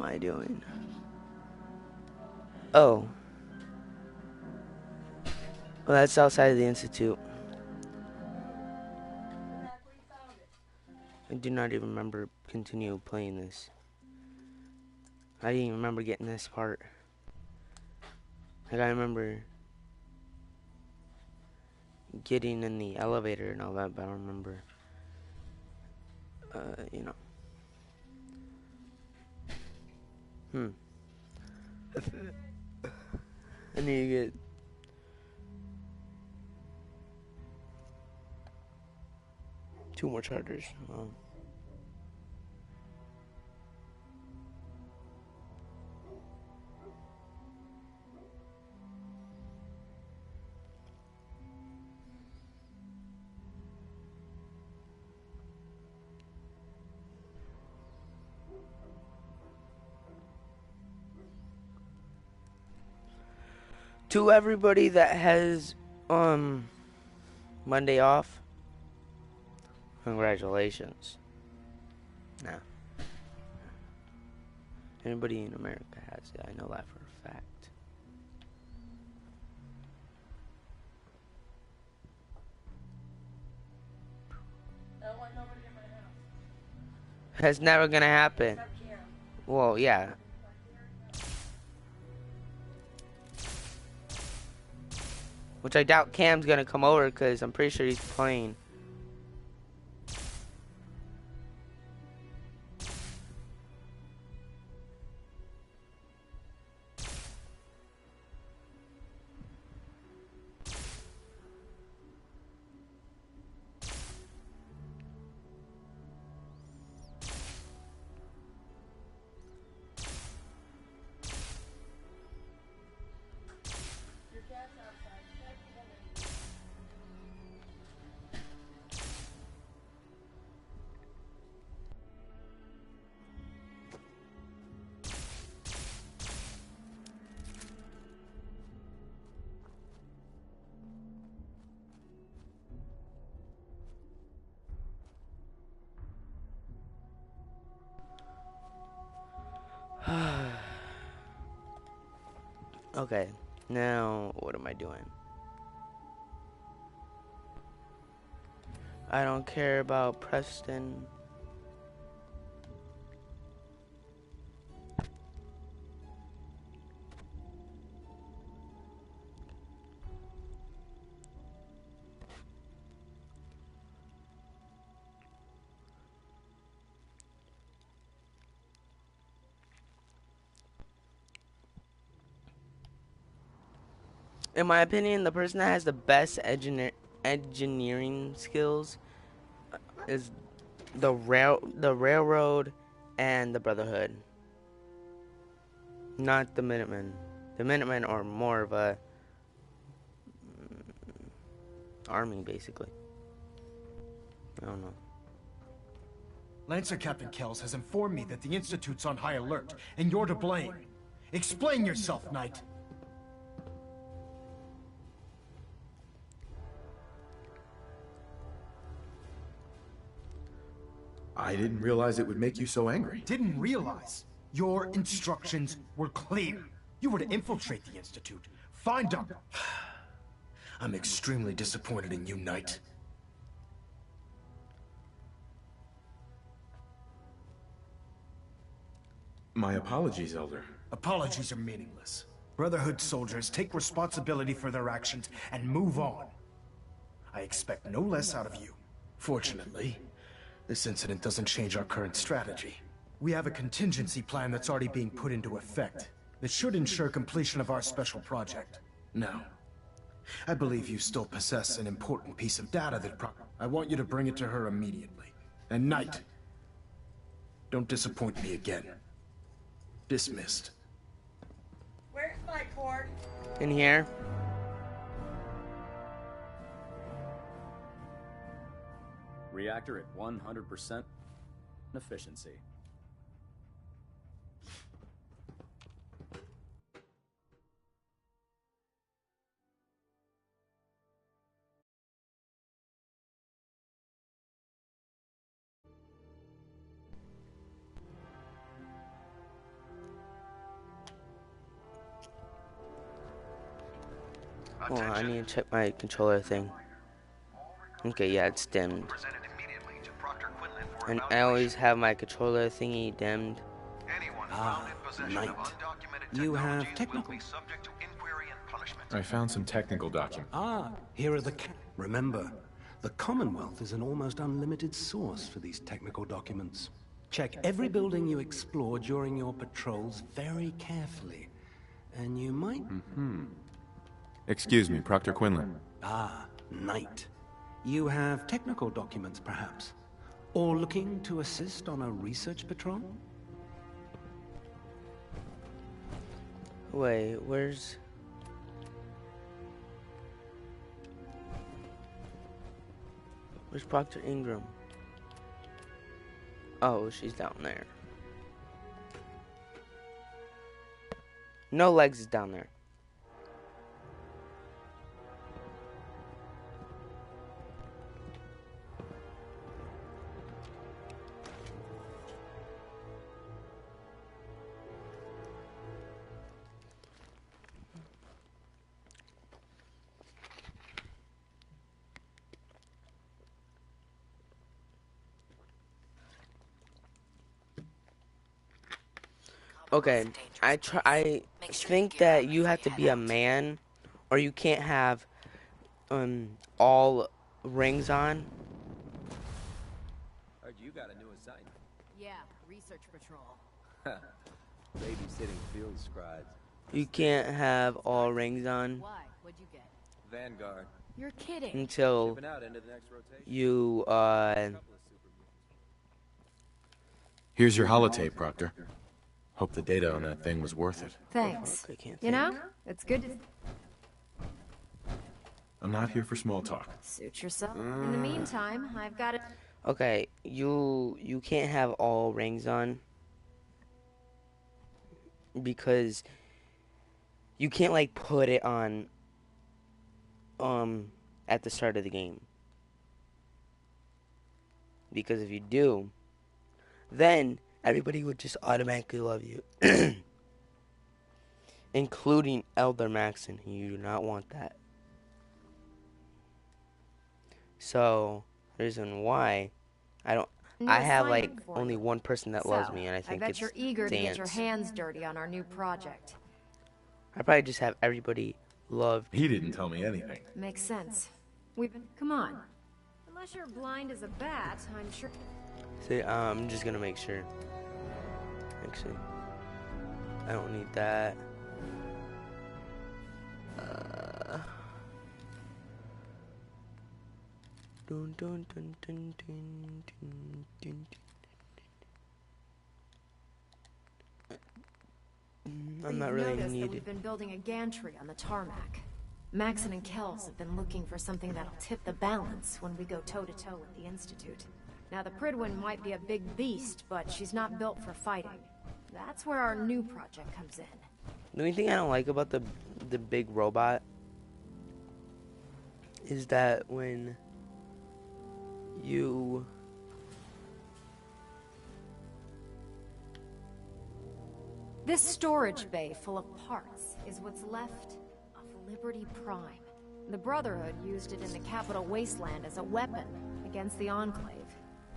I doing? Oh. Well, that's outside of the Institute. I do not even remember continue playing this. I didn't even remember getting this part. Like, I remember getting in the elevator and all that, but I don't remember, you know. I need to get 2 more chargers. To everybody that has Monday off, congratulations. Nah. Anybody in America has it. I know that for a fact. That's never gonna happen. Well, yeah. Which I doubt Cam's gonna come over because I'm pretty sure he's playing. Okay, now what am I doing? I don't care about Preston. In my opinion, the person that has the best engineering skills is the railroad and the Brotherhood, not the Minutemen. The Minutemen are more of a army, basically. I don't know. Lancer Captain Kells has informed me that the Institute's on high alert, and you're to blame. Explain yourself, Knight. I didn't realize it would make you so angry. Didn't realize? Your instructions were clear. You were to infiltrate the Institute. Find Dr. I'm extremely disappointed in you, Knight. My apologies, Elder. Apologies are meaningless. Brotherhood soldiers take responsibility for their actions and move on. I expect no less out of you. Fortunately, this incident doesn't change our current strategy. We have a contingency plan that's already being put into effect that should ensure completion of our special project. Now, I believe you still possess an important piece of data that I want you to bring it to her immediately. And Knight, don't disappoint me again. Dismissed. Where's my cord? In here. Reactor at 100% efficiency. Hold on, I need to check my controller thing. Okay, yeah, it's dimmed. And I always have my controller thingy dimmed. Knight. You have technical... I found some technical documents. Here are the... Remember, the Commonwealth is an almost unlimited source for these technical documents. Check every building you explore during your patrols very carefully. And you might... Excuse me, Proctor Quinlan. Knight. You have technical documents, perhaps? Or looking to assist on a research patrol? Wait, where's... Where's Proctor Ingram? Oh, she's down there. No Legs is down there. Okay, I think that you have to be a man, or you can't have all rings on. Heard you got a new assignment. Yeah, research patrol. Babysitting field scribes. You can't have all rings on Why? What'd you get? Vanguard. You're kidding. until Shipping out into the next rotation. you Here's your holotape, Proctor. Hope the data on that thing was worth it. Thanks. I can't You think. know, it's good to I'm not here for small talk. suit yourself. In the meantime, I've got it. Okay, you can't have all rings on because you can't like put it on at the start of the game. Because if you do, then everybody would just automatically love you. Including Elder Maxon. You do not want that. So, the reason why I have like only one person that loves me, and I think bet it's you're eager to get your Dance. hands dirty on our new project. I probably just have everybody love. He didn't tell me anything. Makes sense. Come on. Unless you're blind as a bat, I'm sure. See, I'm just gonna make sure. Actually, I don't need that. Dun, dun, dun, dun, dun, dun, dun, dun. I'm not really noticed that needed. we've been building a gantry on the tarmac. Maxon and Kells have been looking for something that'll tip the balance when we go toe-to-toe with the Institute. Now, the Pridwin might be a big beast, but she's not built for fighting. That's where our new project comes in. The only thing I don't like about the big robot is that when you This storage bay full of parts is what's left of Liberty Prime. The Brotherhood used it in the Capital Wasteland as a weapon against the Enclave.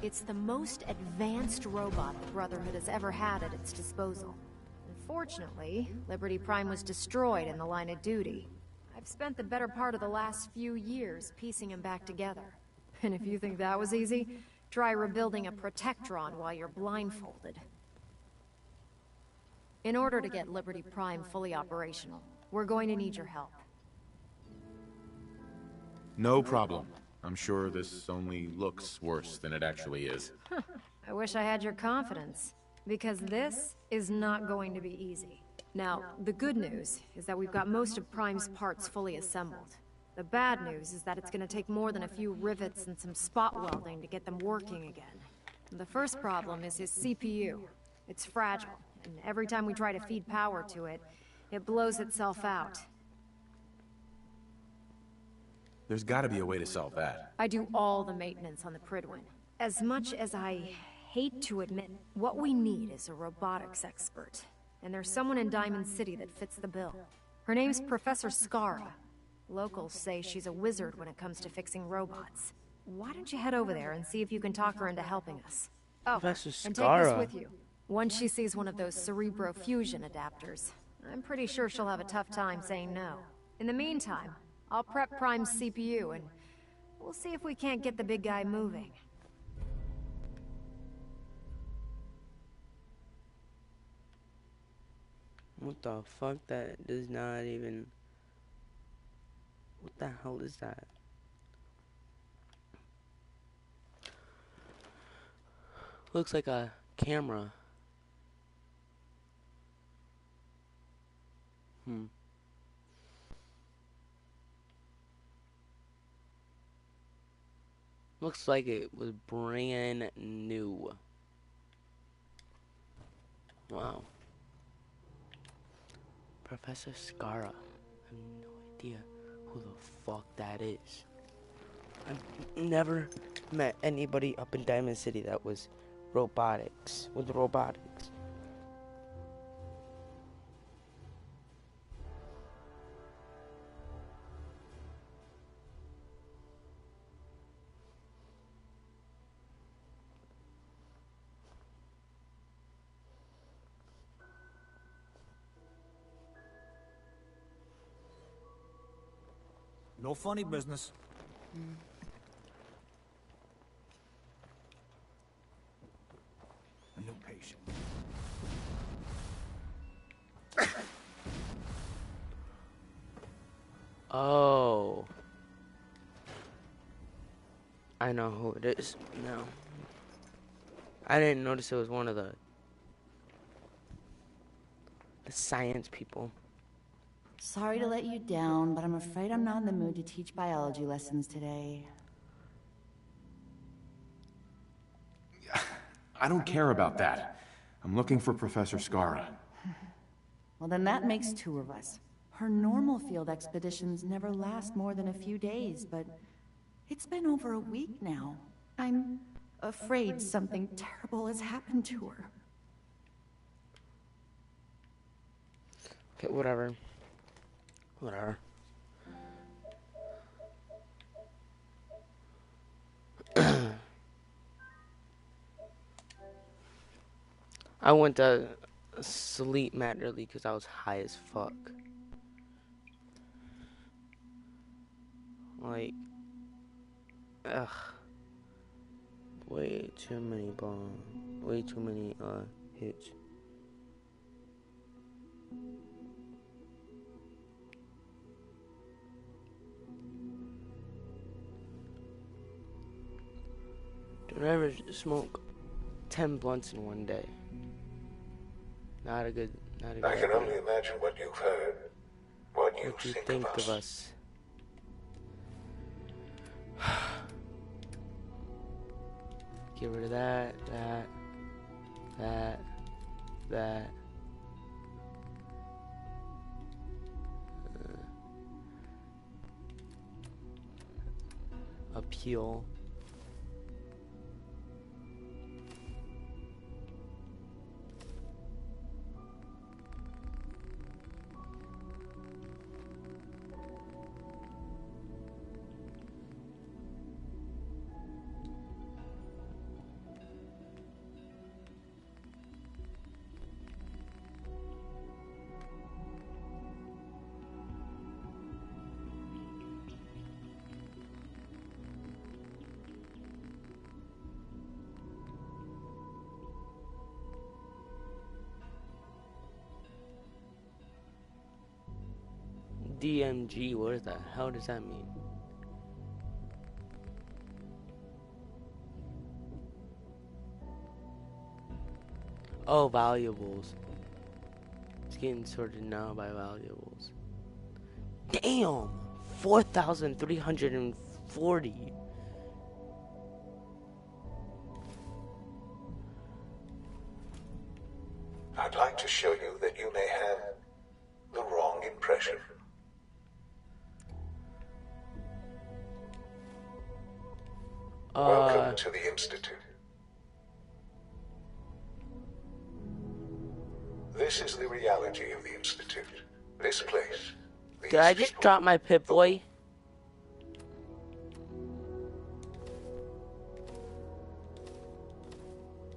It's the most advanced robot the Brotherhood has ever had at its disposal. Unfortunately, Liberty Prime was destroyed in the line of duty. I've spent the better part of the last few years piecing him back together. And if you think that was easy, try rebuilding a Protectron while you're blindfolded. In order to get Liberty Prime fully operational, we're going to need your help. No problem. I'm sure this only looks worse than it actually is. I wish I had your confidence, because this is not going to be easy. Now, the good news is that we've got most of Prime's parts fully assembled. The bad news is that it's going to take more than a few rivets and some spot welding to get them working again. The first problem is his CPU. It's fragile, and every time we try to feed power to it, it blows itself out. There's gotta be a way to solve that. I do all the maintenance on the Pridwin. As much as I hate to admit, what we need is a robotics expert. And there's someone in Diamond City that fits the bill. Her name's Professor Skara. Locals say she's a wizard when it comes to fixing robots. Why don't you head over there and see if you can talk her into helping us? Oh, Professor and take this Scara. with you. Once she sees one of those Cerebro fusion adapters, I'm pretty sure she'll have a tough time saying no. In the meantime, I'll prep Prime's CPU and we'll see if we can't get the big guy moving. What the fuck? That does not even... What the hell is that? Looks like a camera. Looks like it was brand new. Wow. Professor Scara. I have no idea who the fuck that is. I've never met anybody up in Diamond City that was robotics, with robotics. No funny business. A new patient. Oh. I know who it is now. I didn't notice it was one of the science people. Sorry to let you down, but I'm afraid I'm not in the mood to teach biology lessons today. I don't care about that. I'm looking for Professor Scara. Well, then that makes two of us. Her normal field expeditions never last more than a few days, but it's been over a week now. I'm afraid something terrible has happened to her. Okay, whatever. Whatever. I went to sleep mad early because I was high as fuck. Like, ugh. Way too many bombs. Way too many hits. Don't ever smoke 10 blunts in one day. Not a good I can only imagine what you've heard. What you think of us. Get rid of that. Appeal. DMG, what the hell does that mean? Oh, valuables. It's getting sorted now by valuables. Damn! 4,340. I'd like to show you that you may have the wrong impression. Welcome to the Institute. This is the reality of the Institute. This place Did I just drop my Pip-Boy?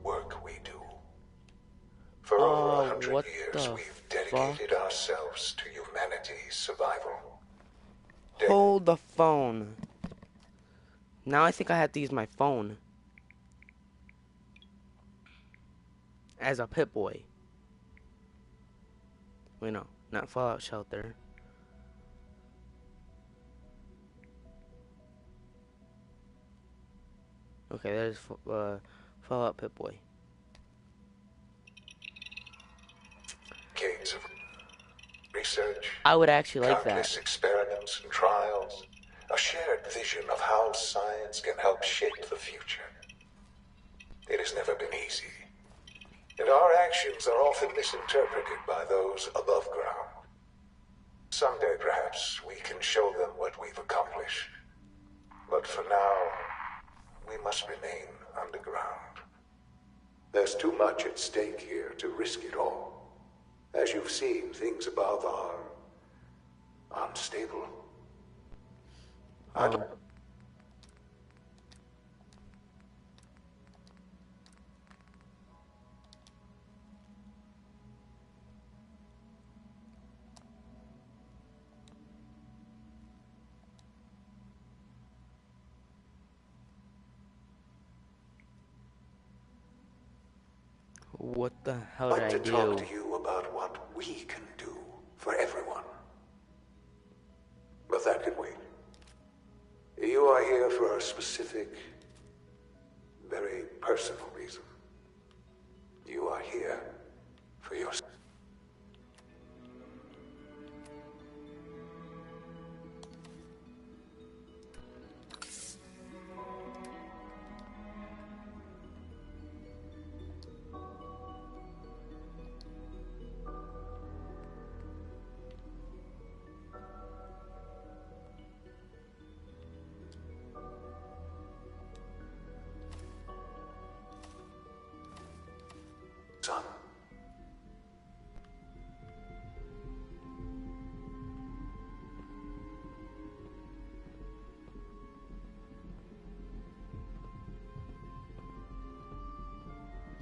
Work we do. For over 100 years, we've dedicated fuck? ourselves to humanity's survival. Hold the phone. Now I think I have to use my phone as a Pip-Boy. Wait, no, not Fallout Shelter. Okay, there's Fallout Pip-Boy. Decades of research. I would actually like countless that. experiments and trials. A shared vision of how science can help shape the future. It has never been easy. And our actions are often misinterpreted by those above ground. Someday, perhaps, we can show them what we've accomplished. But for now, we must remain underground. There's too much at stake here to risk it all. As you've seen, things above are unstable. I don't... What the hell did I to do? talk to you about what we can do for everyone. But that can wait. You are here for a specific, very personal reason. You are here for your... son.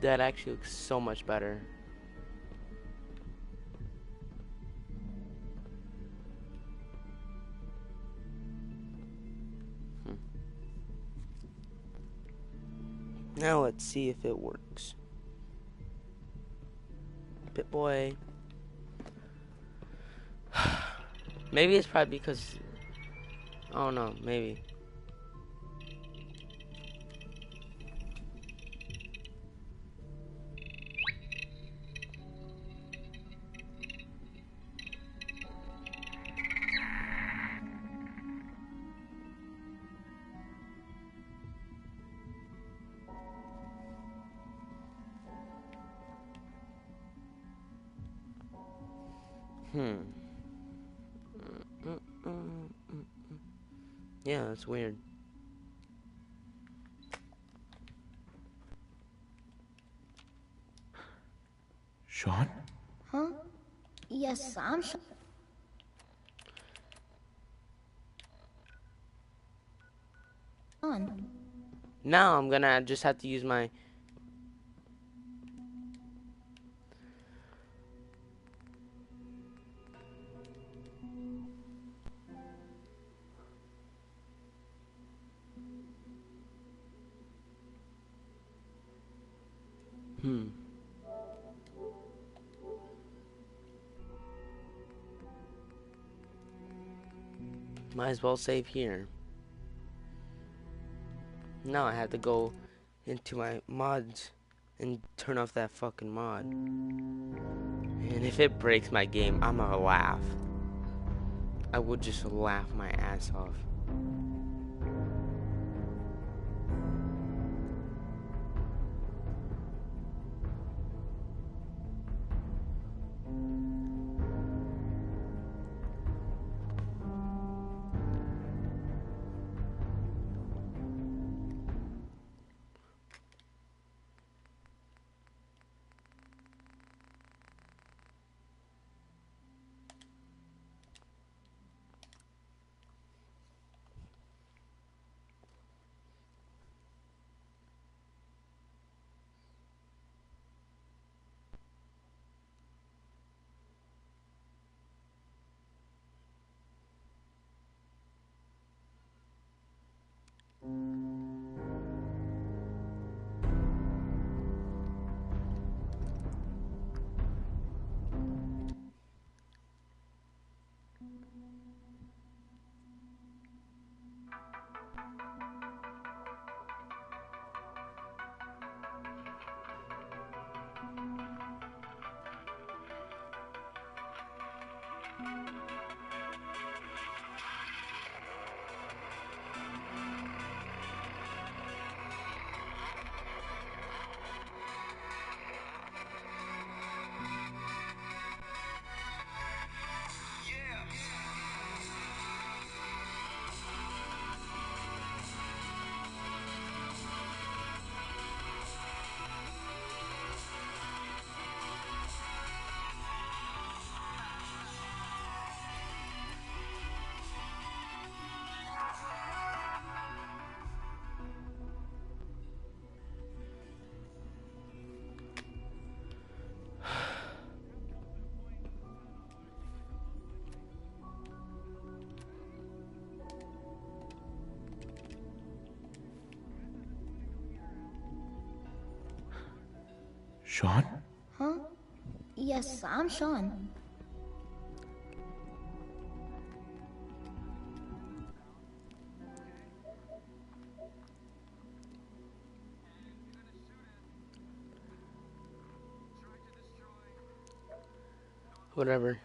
That actually looks so much better. Now let's see if it works. Pip-Boy. Maybe it's probably because... I don't know, maybe. Yeah, that's weird. Sean? Huh? Yes, I'm Sean. Now I'm gonna just have to use my... Might as well save here. Now I have to go into my mods and turn off that fucking mod. And if it breaks my game, I'm gonna laugh. I would just laugh my ass off. Sean? Huh? Yes, I'm Sean. Whatever.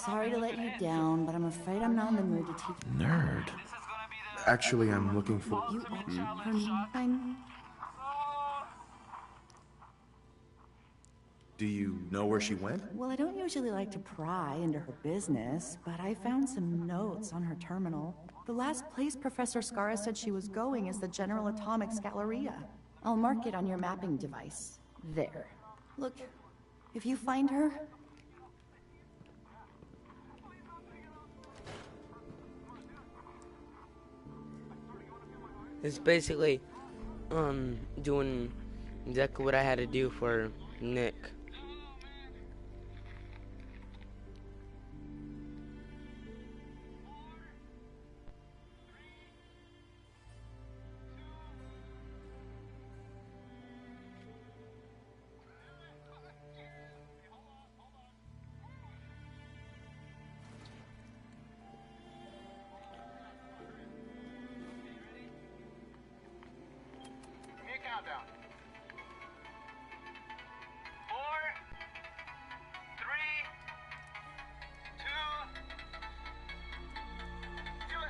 Sorry to let you down, but I'm afraid I'm not in the mood to teach. Nerd. Actually, I'm looking for... You I'm... Do you know where she went? Well, I don't usually like to pry into her business, but I found some notes on her terminal. The last place Professor Skara said she was going is the General Atomics Galleria. I'll mark it on your mapping device. There. Look, if you find her... It's basically, doing exactly what I had to do for Nick. Countdown. 4, 3, 2, do it.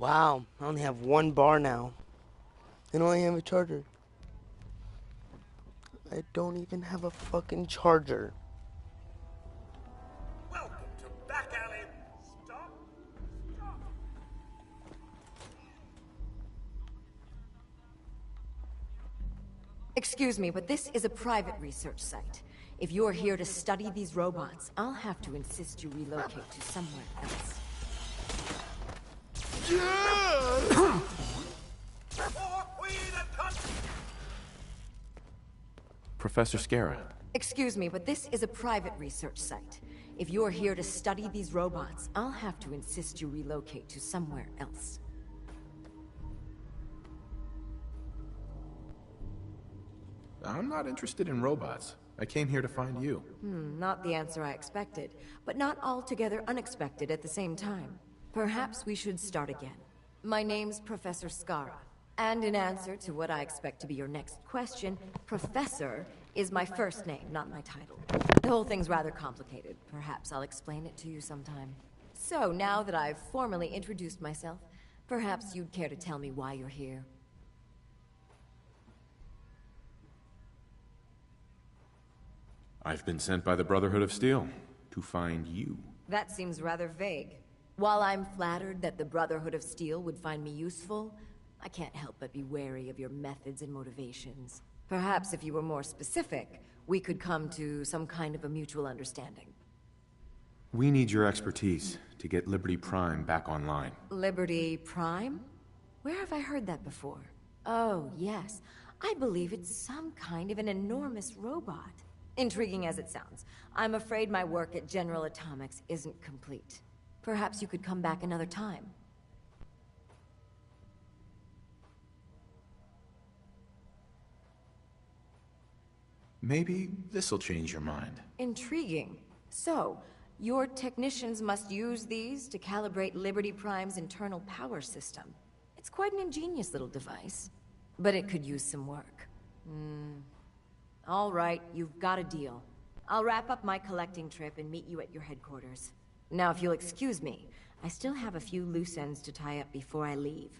Wow, I only have one bar now. And I only have a charger. I don't even have a fucking charger. Welcome to Back Alley. Stop. Stop. Excuse me, but this is a private research site. If you're here to study these robots, I'll have to insist you relocate to somewhere else. Professor Scara. Excuse me, but this is a private research site. If you're here to study these robots, I'll have to insist you relocate to somewhere else. I'm not interested in robots. I came here to find you. Not the answer I expected, but not altogether unexpected at the same time. Perhaps we should start again. My name's Professor Scara, and in answer to what I expect to be your next question, Professor is my first name, not my title. The whole thing's rather complicated. Perhaps I'll explain it to you sometime. So, now that I've formally introduced myself, perhaps you'd care to tell me why you're here. I've been sent by the Brotherhood of Steel to find you. That seems rather vague. While I'm flattered that the Brotherhood of Steel would find me useful, I can't help but be wary of your methods and motivations. Perhaps if you were more specific, we could come to some kind of a mutual understanding. We need your expertise to get Liberty Prime back online. Liberty Prime? Where have I heard that before? Oh, yes. I believe it's some kind of an enormous robot. Intriguing as it sounds, I'm afraid my work at General Atomics isn't complete. Perhaps you could come back another time. Maybe this'll change your mind. Intriguing. So, your technicians must use these to calibrate Liberty Prime's internal power system. It's quite an ingenious little device, but it could use some work. All right, you've got a deal. I'll wrap up my collecting trip and meet you at your headquarters. Now, if you'll excuse me, I still have a few loose ends to tie up before I leave.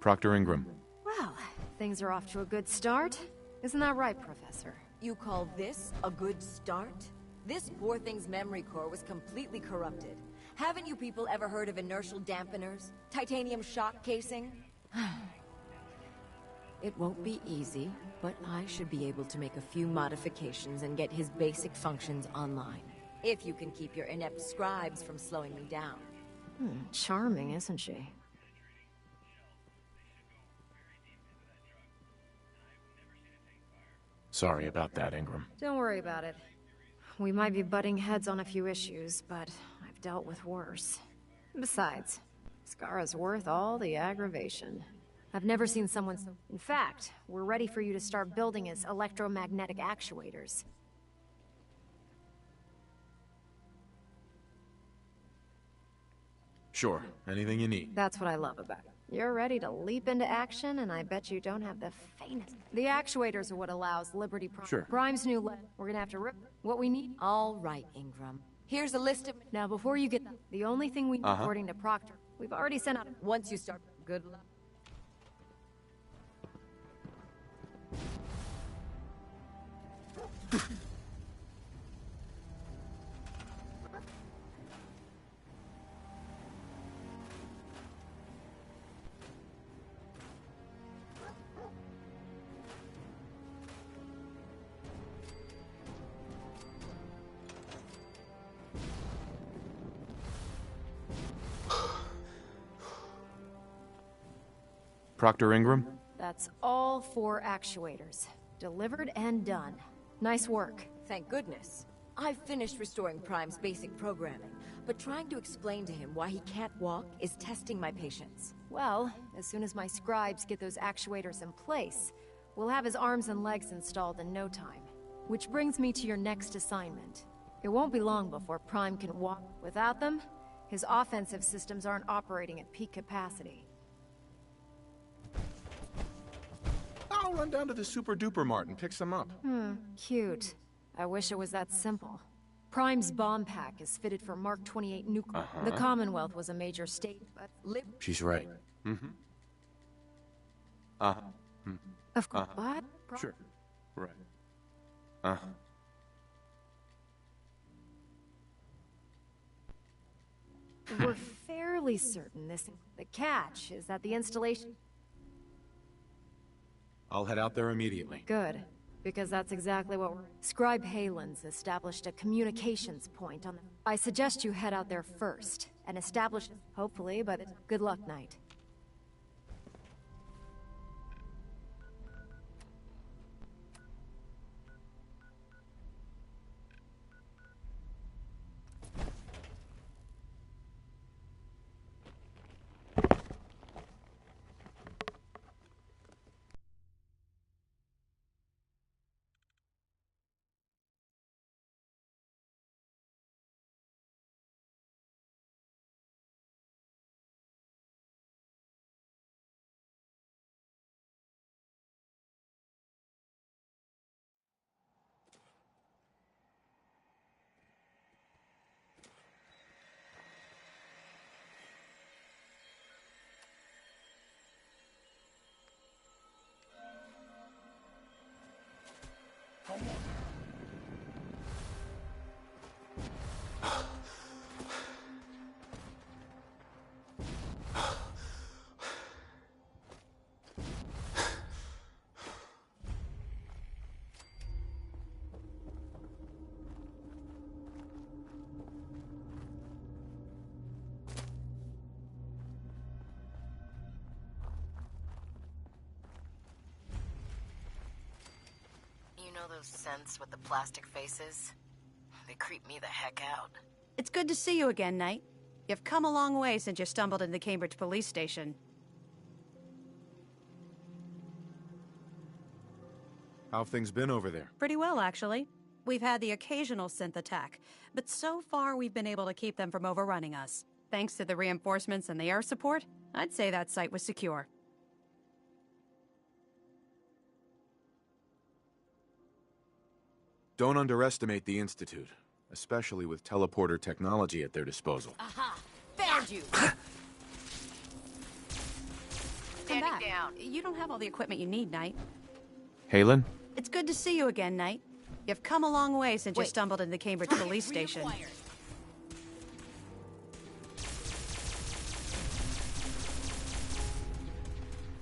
Proctor Ingram. Well, things are off to a good start. Isn't that right, Professor? You call this a good start? This poor thing's memory core was completely corrupted. Haven't you people ever heard of inertial dampeners? Titanium shock casing? It won't be easy, but I should be able to make a few modifications and get his basic functions online. If you can keep your inept scribes from slowing me down. Charming, isn't she? Sorry about that, Ingram. Don't worry about it. We might be butting heads on a few issues, but I've dealt with worse. Besides, Skara's worth all the aggravation. I've never seen someone so... In fact, we're ready for you to start building his electromagnetic actuators. Sure, anything you need. That's what I love about it. You're ready to leap into action, and I bet you don't have the faintest... The actuators are what allows Liberty Prime. Sure. Prime's new We're gonna have to rip what we need. All right, Ingram. Here's a list of... Now, before you get... The only thing we need, according to Proctor, we've already sent out... Once you start... Good luck. Proctor Ingram? That's all 4 actuators. Delivered and done. Nice work. Thank goodness. I've finished restoring Prime's basic programming, but trying to explain to him why he can't walk is testing my patience. Well, as soon as my scribes get those actuators in place, we'll have his arms and legs installed in no time. Which brings me to your next assignment. It won't be long before Prime can walk. Without them, his offensive systems aren't operating at peak capacity. I'll run down to the Super Duper Mart and pick some up. Cute. I wish it was that simple. Prime's bomb pack is fitted for Mark 28 nuclear. The Commonwealth was a major state, but... She's right. Of course. What? Sure. Right. We're fairly certain this... The catch is that the installation... I'll head out there immediately. Good. Because that's exactly what we're... Scribe Halen's established a communications point on the... I suggest you head out there first, and establish... Hopefully, but... Good luck, Knight. You know those scents with the plastic faces? They creep me the heck out. It's good to see you again, Knight. You've come a long way since you stumbled into the Cambridge police station. How've things been over there? Pretty well, actually. We've had the occasional synth attack, but so far we've been able to keep them from overrunning us. Thanks to the reinforcements and the air support, I'd say that site was secure. Don't underestimate the Institute, especially with teleporter technology at their disposal. Aha! Found you! Come back. You don't have all the equipment you need, Knight. Halen? It's good to see you again, Knight. You've come a long way since you stumbled into the Cambridge police station.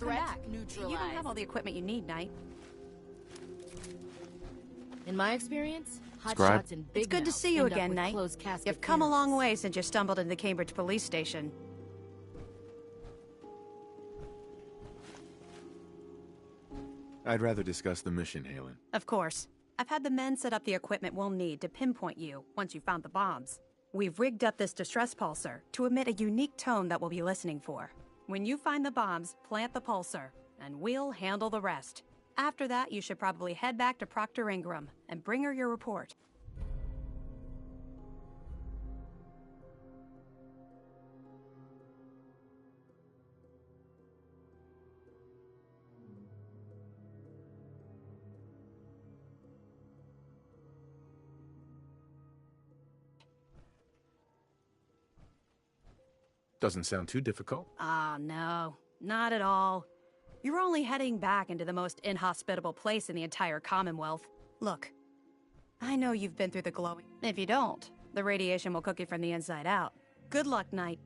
Threat You don't have all the equipment you need, Knight. In my experience, hot Scribe? shots and big It's good to mouths see you end up again, with Knight. closed casket You've come a long funerals. way since you stumbled into the Cambridge police station. I'd rather discuss the mission, Halen. Of course. I've had the men set up the equipment we'll need to pinpoint you once you've found the bombs. We've rigged up this distress pulsar to emit a unique tone that we'll be listening for. When you find the bombs, plant the pulsar, and we'll handle the rest. After that, you should probably head back to Proctor Ingram and bring her your report. Doesn't sound too difficult. Ah, no. Not at all. You're only heading back into the most inhospitable place in the entire Commonwealth. Look, I know you've been through the glowing. If you don't, the radiation will cook you from the inside out. Good luck, Knight.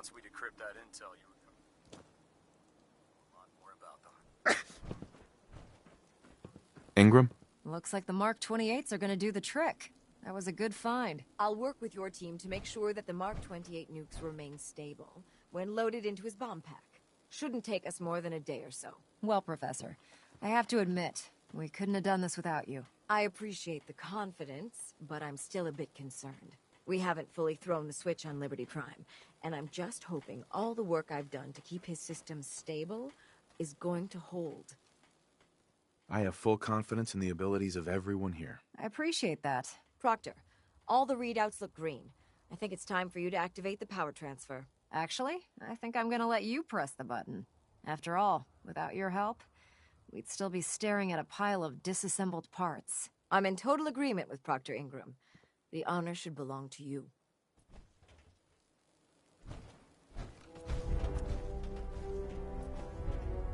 once we decrypt that intel, you would know a lot more about them. Ingram? Looks like the Mark 28s are gonna do the trick. That was a good find. I'll work with your team to make sure that the Mark 28 nukes remain stable when loaded into his bomb pack. Shouldn't take us more than a day or so. Well, Professor, I have to admit, we couldn't have done this without you. I appreciate the confidence, but I'm still a bit concerned. We haven't fully thrown the switch on Liberty Prime, and I'm just hoping all the work I've done to keep his systems stable is going to hold. I have full confidence in the abilities of everyone here. I appreciate that. Proctor, all the readouts look green. I think it's time for you to activate the power transfer. Actually, I think I'm gonna let you press the button. After all, without your help, we'd still be staring at a pile of disassembled parts. I'm in total agreement with Proctor Ingram. The honor should belong to you.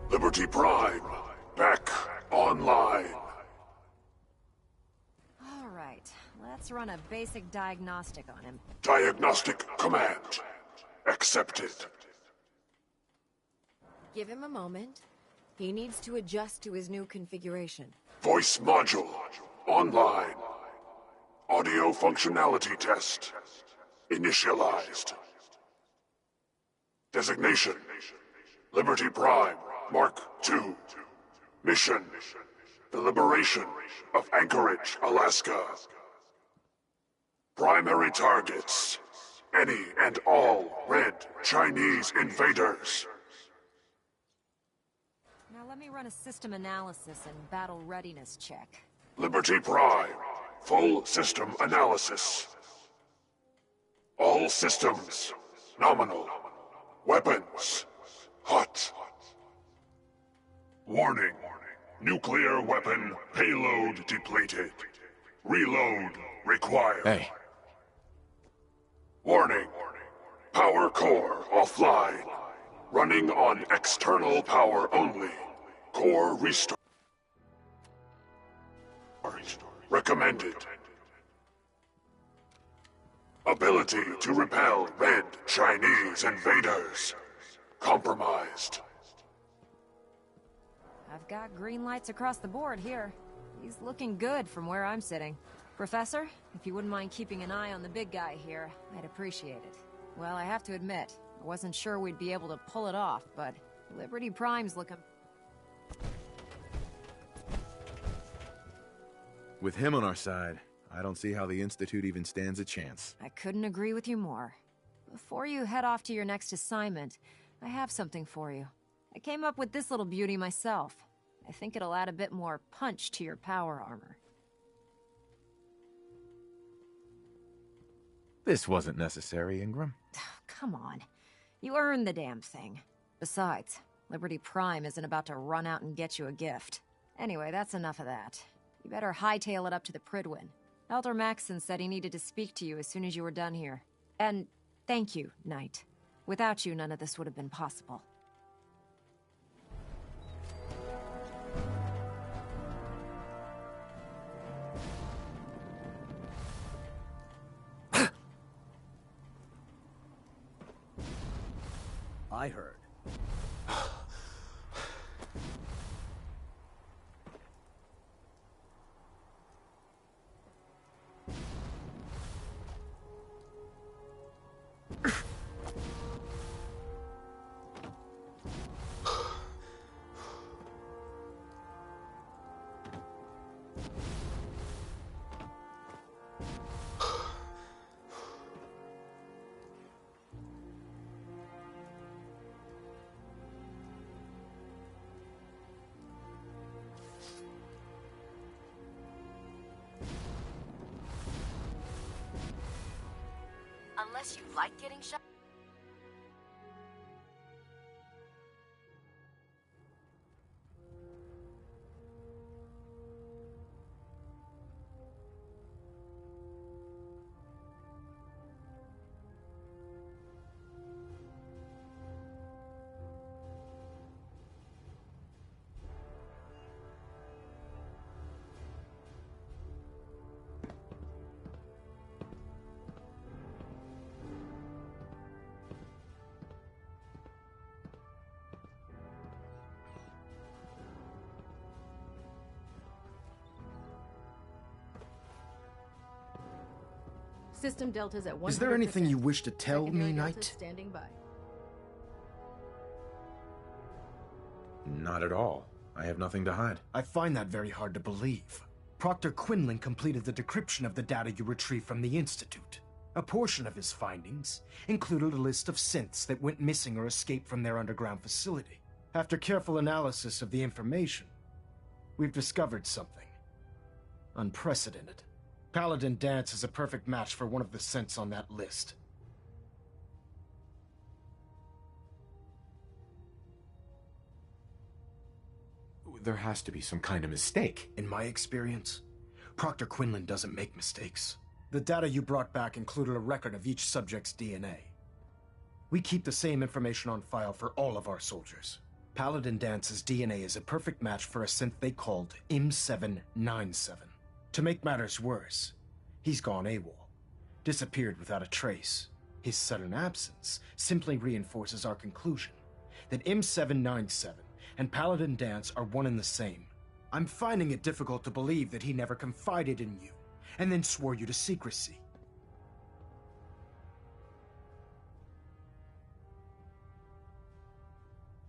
Liberty Prime, back online. All right, let's run a basic diagnostic on him. Diagnostic command accepted. Give him a moment. He needs to adjust to his new configuration. Voice module online. Audio functionality test initialized. Designation: Liberty Prime Mark II. Mission: the liberation of Anchorage, Alaska. Primary targets: any and all red Chinese invaders. Now let me run a system analysis and battle readiness check. Liberty Prime, full system analysis. All systems nominal. Weapons hot. Warning: nuclear weapon payload depleted. Reload required. Hey. Warning: power core offline. Running on external power only. Core restart recommended. Ability to repel red Chinese invaders compromised. I've got green lights across the board here. He's looking good from where I'm sitting. Professor, if you wouldn't mind keeping an eye on the big guy here, I'd appreciate it. Well, I have to admit, I wasn't sure we'd be able to pull it off, but Liberty Prime's looking... With him on our side, I don't see how the Institute even stands a chance. I couldn't agree with you more. Before you head off to your next assignment, I have something for you. I came up with this little beauty myself. I think it'll add a bit more punch to your power armor. This wasn't necessary, Ingram. Come on. You earned the damn thing. Besides, Liberty Prime isn't about to run out and get you a gift. Anyway, that's enough of that. You better hightail it up to the Prydwen. Elder Maxson said he needed to speak to you as soon as you were done here. And thank you, Knight. Without you, none of this would have been possible. I heard. Unless you like getting shot. System Delta's at 100%. Is there anything you wish to tell Secondary me, Delta's Knight? standing by. Not at all. I have nothing to hide. I find that very hard to believe. Proctor Quinlan completed the decryption of the data you retrieved from the Institute. A portion of his findings included a list of synths that went missing or escaped from their underground facility. After careful analysis of the information, we've discovered something unprecedented. Paladin Danse is a perfect match for one of the synths on that list. There has to be some kind of mistake. In my experience, Proctor Quinlan doesn't make mistakes. The data you brought back included a record of each subject's DNA. We keep the same information on file for all of our soldiers. Paladin Danse's DNA is a perfect match for a synth they called M797. To make matters worse, he's gone AWOL, disappeared without a trace. His sudden absence simply reinforces our conclusion that M797 and Paladin Danse are one and the same. I'm finding it difficult to believe that he never confided in you, and then swore you to secrecy.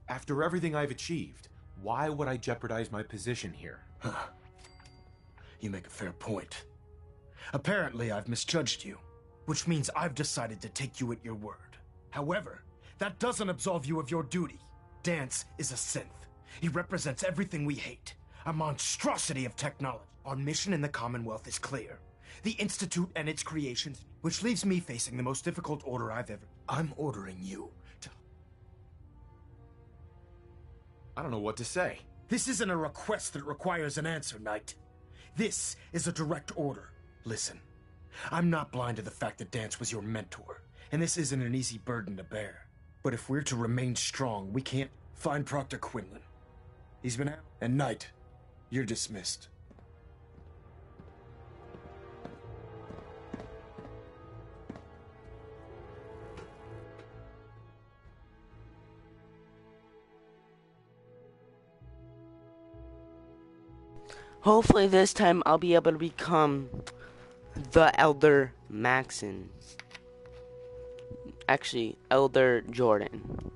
After everything I've achieved, why would I jeopardize my position here? You make a fair point. Apparently, I've misjudged you, which means I've decided to take you at your word. However, that doesn't absolve you of your duty. Danse is a synth. He represents everything we hate. A monstrosity of technology. Our mission in the Commonwealth is clear. The Institute and its creations, which leaves me facing the most difficult order I've ever... I'm ordering you to... I don't know what to say. This isn't a request that requires an answer, Knight. This is a direct order. Listen, I'm not blind to the fact that Danse was your mentor, and this isn't an easy burden to bear. But if we're to remain strong, we can't find Proctor Quinlan. He's been out. And Knight, you're dismissed. Hopefully this time I'll be able to become the Elder Maxon. Actually, Elder Jordan.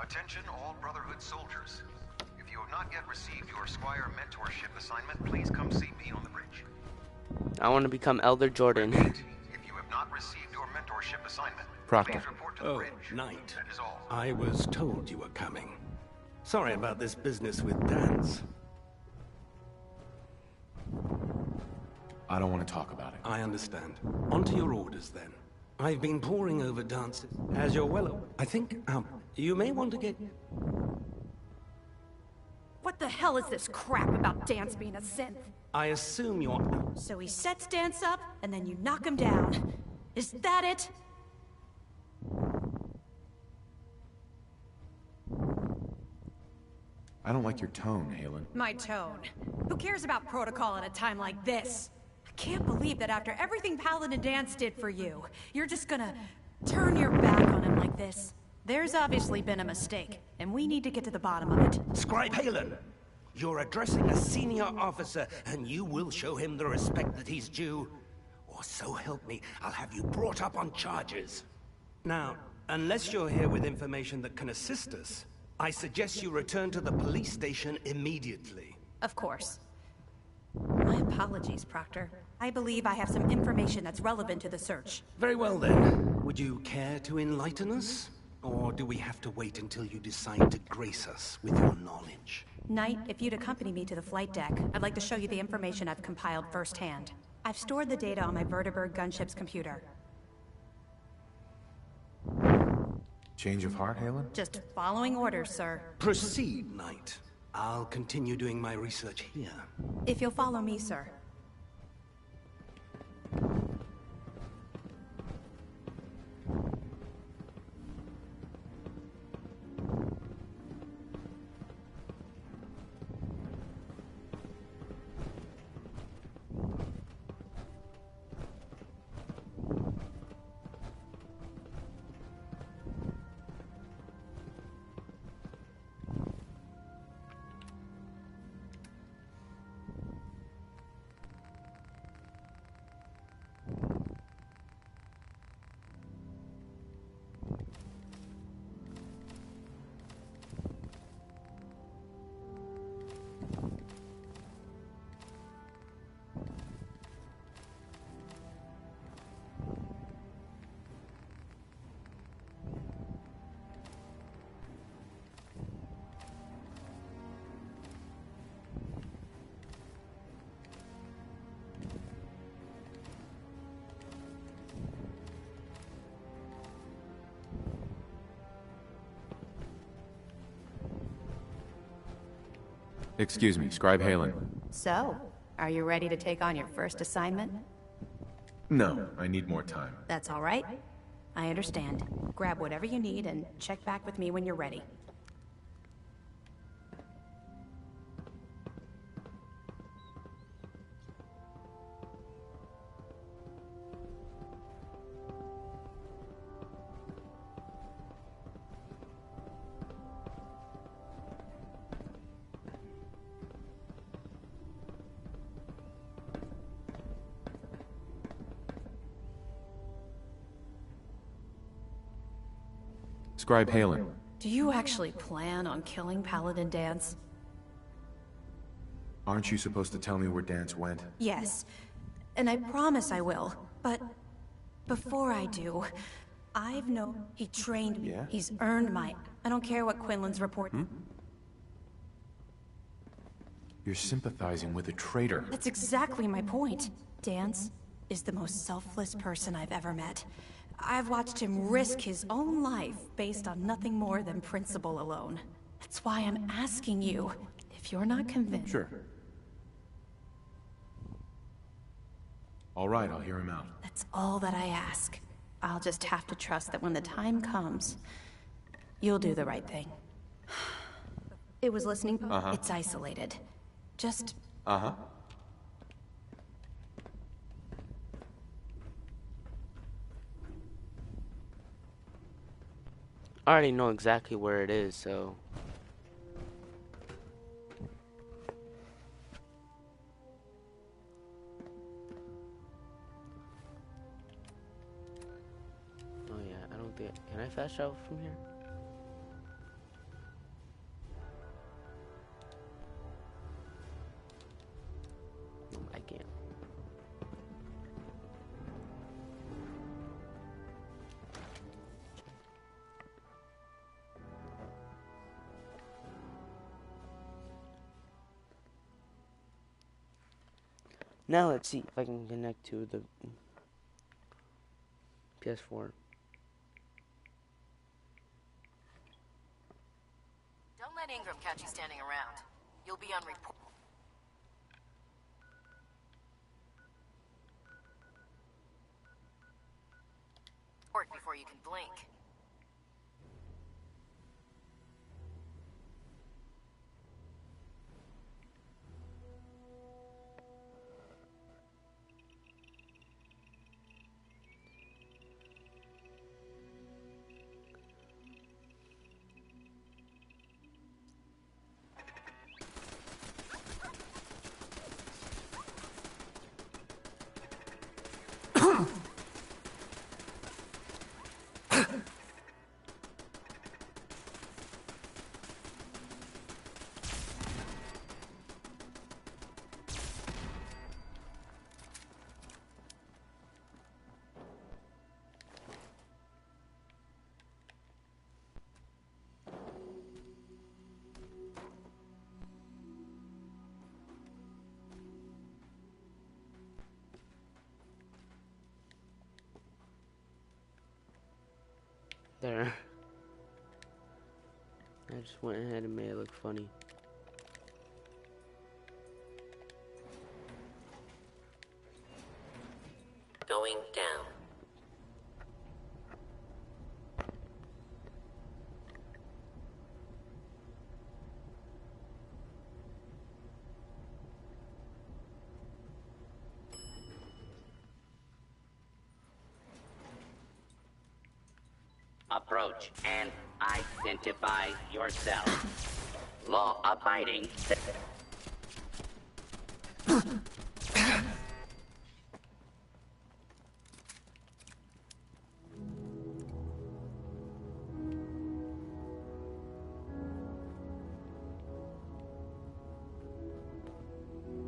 Attention all Brotherhood soldiers. If you have not yet received your Squire mentorship assignment, please come see me on the bridge. I want to become Elder Jordan. If you have not received your mentorship assignment, Proctor. please report to the bridge. Knight. That is all. I was told you were coming. Sorry about this business with Danse. I don't want to talk about it. I understand. On to your orders, then. I've been poring over Danse, as you're well aware. I think, you may want to get... What the hell is this crap about Danse being a synth? I assume you're... So he sets Danse up, and then you knock him down. Is that it? I don't like your tone, Haylen. My tone. Who cares about protocol at a time like this? I can't believe that after everything Paladin Danse did for you, you're just gonna turn your back on him like this. There's obviously been a mistake, and we need to get to the bottom of it. Scribe Haylen! You're addressing a senior officer, and you will show him the respect that he's due. Or so help me, I'll have you brought up on charges. Now, unless you're here with information that can assist us, I suggest you return to the police station immediately. Of course. My apologies, Proctor. I believe I have some information that's relevant to the search. Very well then. Would you care to enlighten us? Or do we have to wait until you decide to grace us with your knowledge? Knight, if you'd accompany me to the flight deck, I'd like to show you the information I've compiled firsthand. I've stored the data on my Vertibird gunship's computer. Change of heart, Haylen? Just following orders, sir. Proceed, Knight. I'll continue doing my research here. If you'll follow me, sir. Excuse me, Scribe Halen. So, are you ready to take on your first assignment? No, I need more time. That's all right. I understand. Grab whatever you need and check back with me when you're ready. Scribe Halen. Do you actually plan on killing Paladin Danse? Aren't you supposed to tell me where Danse went? Yes, and I promise I will. But before I do, I've known he trained me. Yeah? He's earned my... I don't care what Quinlan's report... You're sympathizing with a traitor. That's exactly my point. Danse is the most selfless person I've ever met. I've watched him risk his own life based on nothing more than principle alone. That's why I'm asking you, if you're not convinced... Sure. All right, I'll hear him out. That's all that I ask. I'll just have to trust that when the time comes, you'll do the right thing. It was listening... It's isolated. Just... I already know exactly where it is, so... Oh yeah, I don't think... Can I fast travel from here? No, I can't. Now let's see if I can connect to the PS4. Don't let Ingram catch you standing around. You'll be on report before you can blink. There. I just went ahead and made it look funny. Going down. Approach and identify yourself. Law-abiding.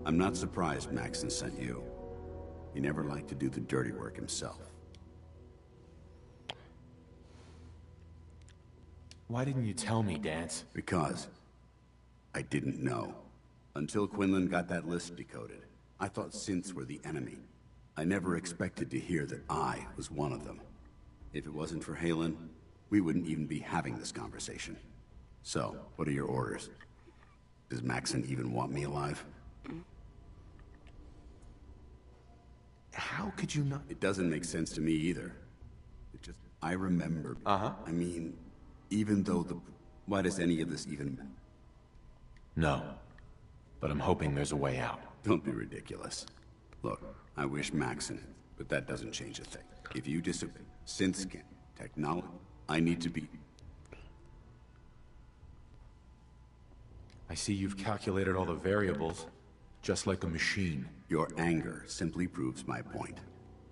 I'm not surprised Maxson sent you. He never liked to do the dirty work himself. Why didn't you tell me, Danse? Because I didn't know. Until Quinlan got that list decoded. I thought synths were the enemy. I never expected to hear that I was one of them. If it wasn't for Halen, we wouldn't even be having this conversation. So, what are your orders? Does Maxon even want me alive? How could you not? It doesn't make sense to me either. It just... I remember... I mean, even though the... Why does any of this even matter? No. But I'm hoping there's a way out. Don't be ridiculous. Look, I wish Maxon, but that doesn't change a thing. If you disobey synth-scan technology, I need to be... I see you've calculated all the variables, just like a machine. Your anger simply proves my point.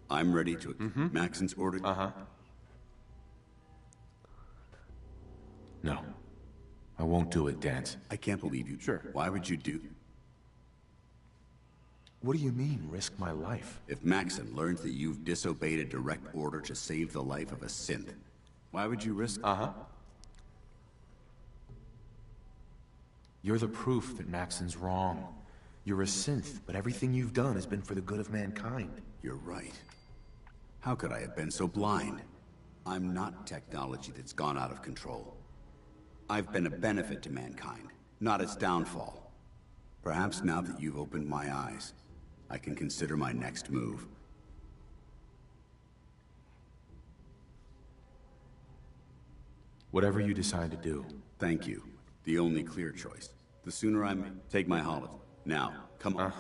I'm ready to accept Maxon's order. No. I won't do it, Danse. I can't believe you. Sure. Why would you do... What do you mean, risk my life? If Maxon learns that you've disobeyed a direct order to save the life of a synth, why would you risk... You're the proof that Maxon's wrong. You're a synth, but everything you've done has been for the good of mankind. You're right. How could I have been so blind? I'm not technology that's gone out of control. I've been a benefit to mankind, not its downfall. Perhaps now that you've opened my eyes, I can consider my next move. Whatever you decide to do. Thank you. The only clear choice. The sooner I take my holiday. Now, come on.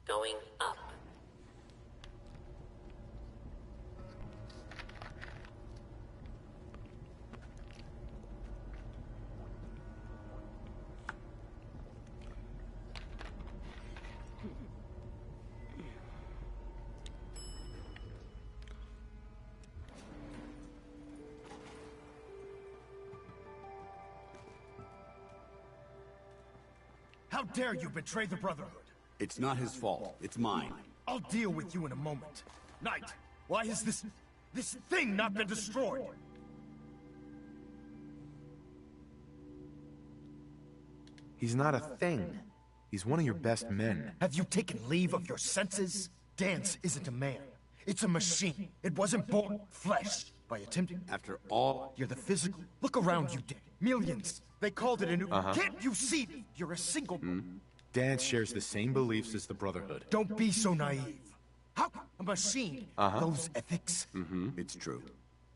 Going up. How dare you betray the Brotherhood? It's not his fault. It's mine. I'll deal with you in a moment. Knight, why has this thing not been destroyed? He's not a thing. He's one of your best men. Have you taken leave of your senses? Danse isn't a man. It's a machine. It wasn't born flesh. By attempting... After all... You're the physical... Look around you, Dan. Millions. They called it a new... Can't you see? You're a single... Danse shares the same beliefs as the Brotherhood. Don't be so naive. How a machine? Those ethics? It's true.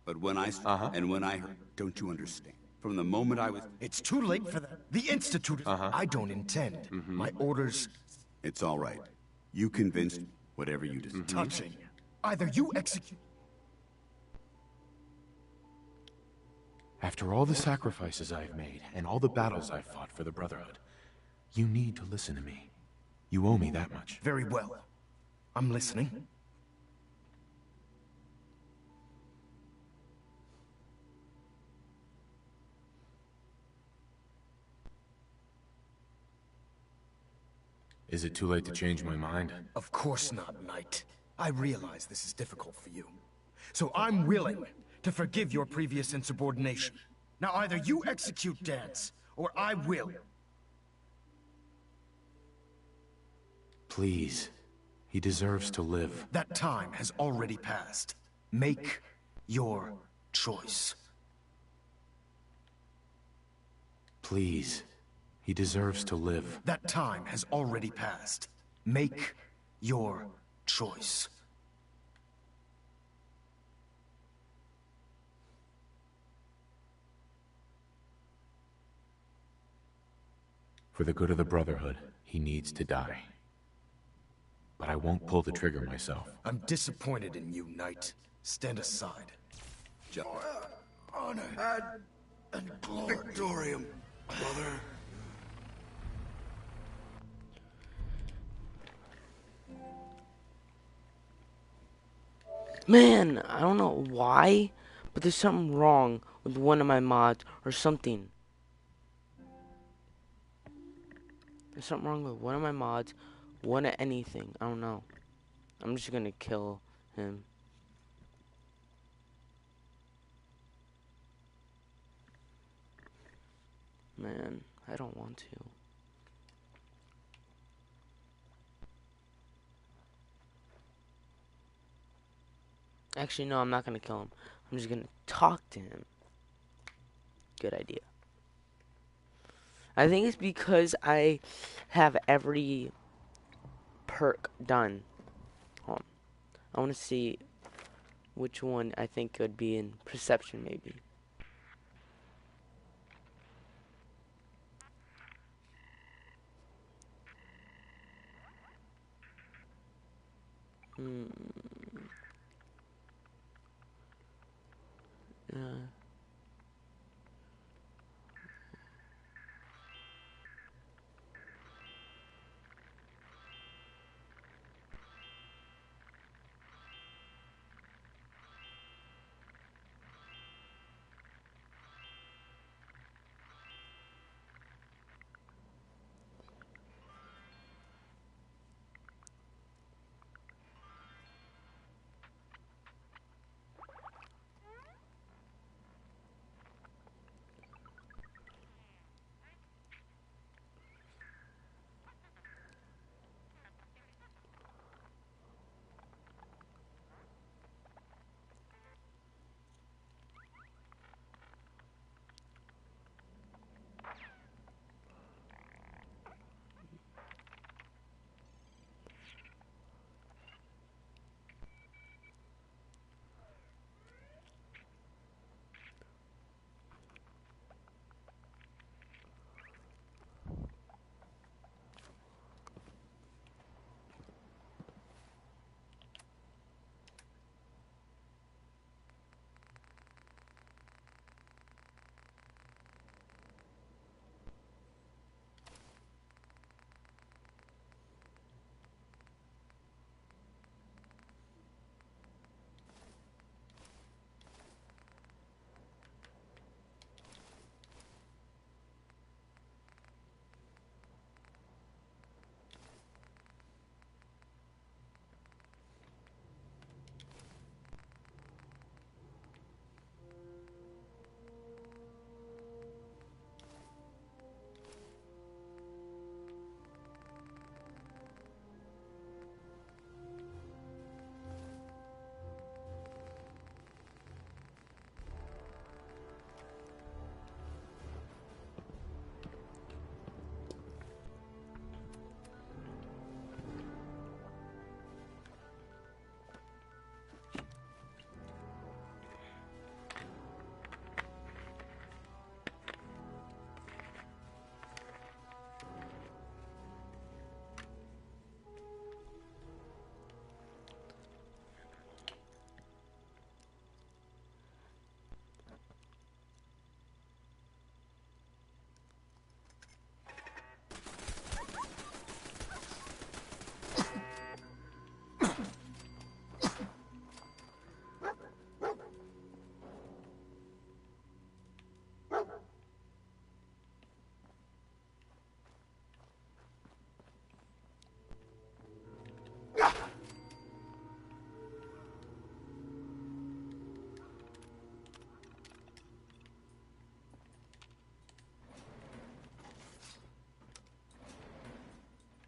But when I... And when I heard... Don't you understand? From the moment I was... It's too late for that. The Institute... I don't intend. My orders... It's all right. You convinced whatever you decide. Touching. Either you execute... After all the sacrifices I've made, and all the battles I've fought for the Brotherhood, you need to listen to me. You owe me that much. Very well. I'm listening. Is it too late to change my mind? Of course not, Knight. I realize this is difficult for you. So I'm willing to forgive your previous insubordination. Now either you execute Danse, or I will. Please. He deserves to live. That time has already passed. Make your choice. Please. He deserves to live. That time has already passed. Make your choice. For the good of the Brotherhood, he needs to die. But I won't pull the trigger myself. I'm disappointed in you, Knight. Stand aside. Honor and glory. Victorium, brother. Man, I don't know why, but there's something wrong with one of my mods or something. There's something wrong with one of my mods One at anything. I don't know. I'm just gonna kill him. Man, I don't want to. Actually, no, I'm not gonna kill him. I'm just gonna talk to him. Good idea. I think it's because I have every perk done. Hold on. I want to see which one I think would be in perception, maybe.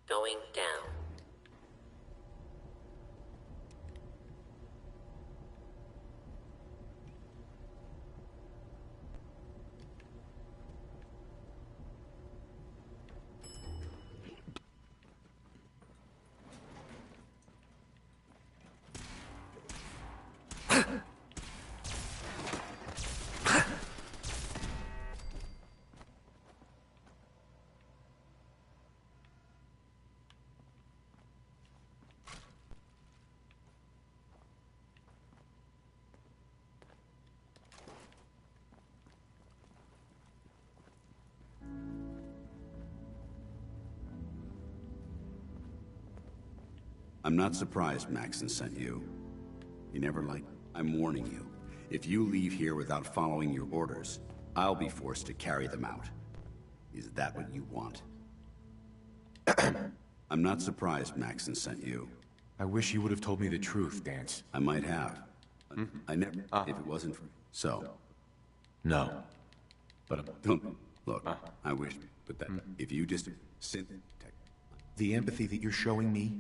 Going down. I'm not surprised Maxon sent you. He never liked... I'm warning you. If you leave here without following your orders, I'll be forced to carry them out. Is that what you want? I'm not surprised Maxon sent you. I wish you would have told me the truth, Danse. I might have. I never, if it wasn't for... So? No. But don't... Look, I wish, but that... If you just... The empathy that you're showing me,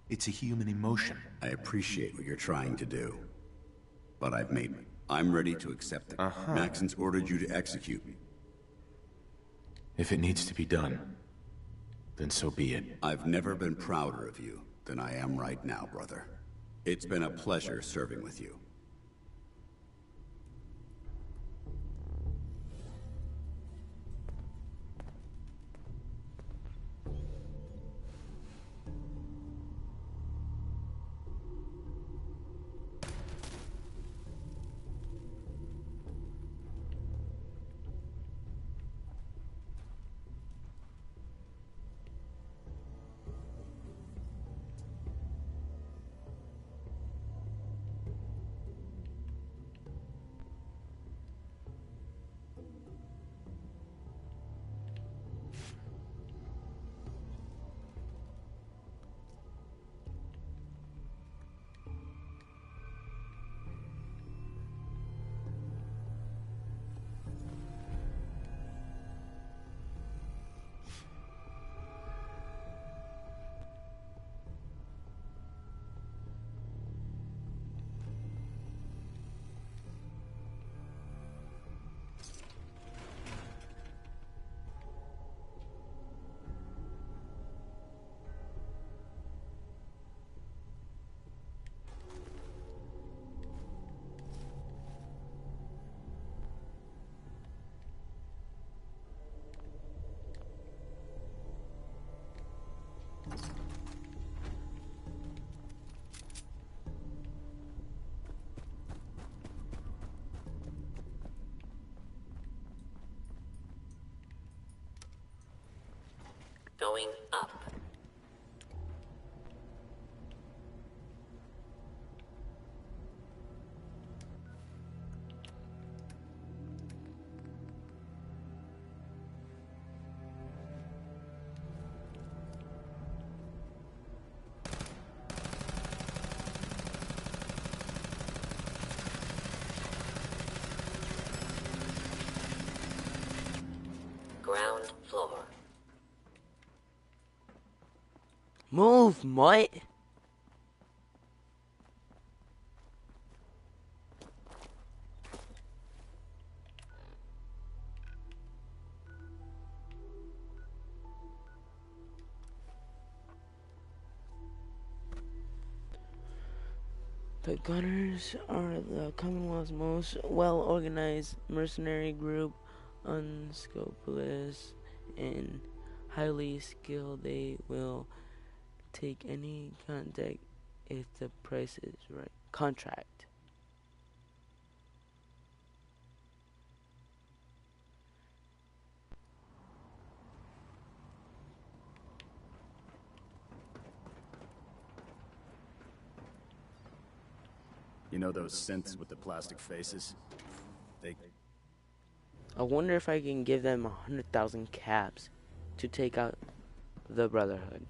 it's a human emotion. I appreciate what you're trying to do. But I'm ready to accept it. Maxon's ordered you to execute me. If it needs to be done, then so be it. I've never been prouder of you than I am right now, brother. It's been a pleasure serving with you. Going up. Ground floor. Move, mutt. The Gunners are the Commonwealth's most well-organized mercenary group, unscrupulous and highly skilled. They will take any contact if the price is right. Contract. You know those synths with the plastic faces? I wonder if I can give them 100,000 caps to take out the Brotherhood.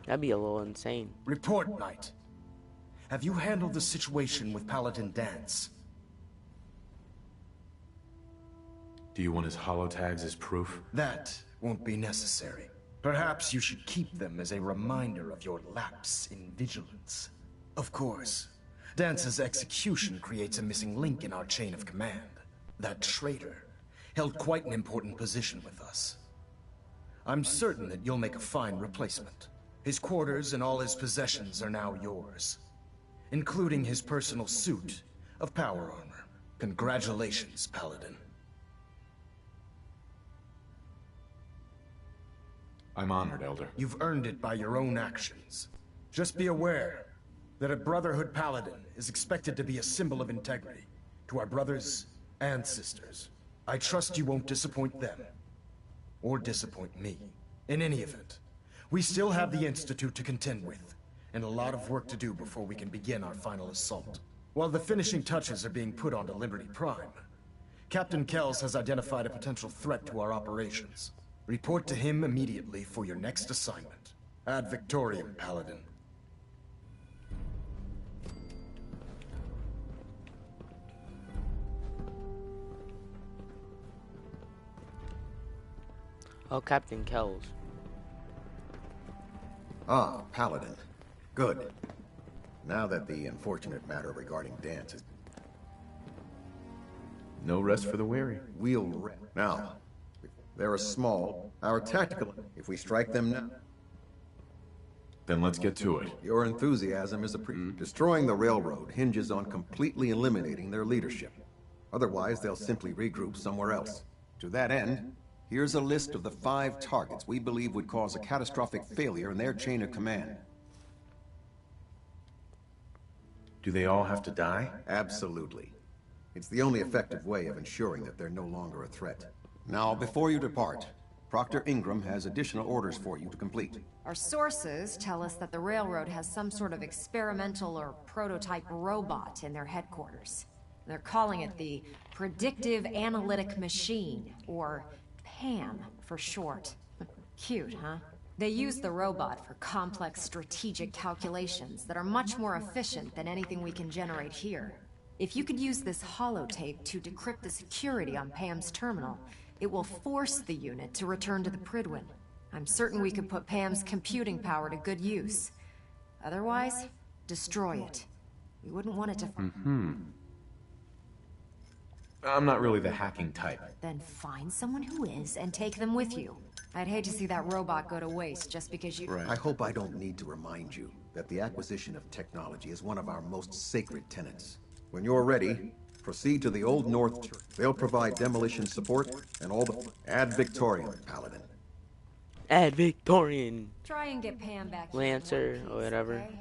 That'd be a little insane. Report, Knight. Have you handled the situation with Paladin Danse? Do you want his holotags as proof? That won't be necessary. Perhaps you should keep them as a reminder of your lapse in vigilance. Of course, Dance's execution creates a missing link in our chain of command. That traitor held quite an important position with us. I'm certain that you'll make a fine replacement. His quarters and all his possessions are now yours, including his personal suit of power armor. Congratulations, Paladin. I'm honored, Elder. You've earned it by your own actions. Just be aware that a Brotherhood Paladin is expected to be a symbol of integrity to our brothers and sisters. I trust you won't disappoint them, or disappoint me. In any event, we still have the Institute to contend with, and a lot of work to do before we can begin our final assault. While the finishing touches are being put onto Liberty Prime, Captain Kells has identified a potential threat to our operations. Report to him immediately for your next assignment. Ad Victoriam, Paladin. Oh, Captain Kells. Ah, Paladin. Good. Now that the unfortunate matter regarding Danse is... No rest for the weary. We'll now. They're a small, our tactical... If we strike them now... Then let's get to it. Your enthusiasm is Destroying the railroad hinges on completely eliminating their leadership. Otherwise, they'll simply regroup somewhere else. To that end, here's a list of the 5 targets we believe would cause a catastrophic failure in their chain of command. Do they all have to die? Absolutely. It's the only effective way of ensuring that they're no longer a threat. Now, before you depart, Proctor Ingram has additional orders for you to complete. Our sources tell us that the railroad has some sort of experimental or prototype robot in their headquarters. They're calling it the Predictive Analytic Machine, or PAM for short. Cute, huh? They use the robot for complex strategic calculations that are much more efficient than anything we can generate here. If you could use this holotape to decrypt the security on Pam's terminal, it will force the unit to return to the Prydwen. I'm certain we could put Pam's computing power to good use. Otherwise, destroy it. We wouldn't want it to... I'm not really the hacking type. Then find someone who is and take them with you. I'd hate to see that robot go to waste just because you... I hope I don't need to remind you that the acquisition of technology is one of our most sacred tenets. When you're ready, proceed to the Old North. They'll provide demolition support and all the... Ad Victoriam, Paladin. Ad Victorian. Try and get Pam back Lancer or whatever. Okay?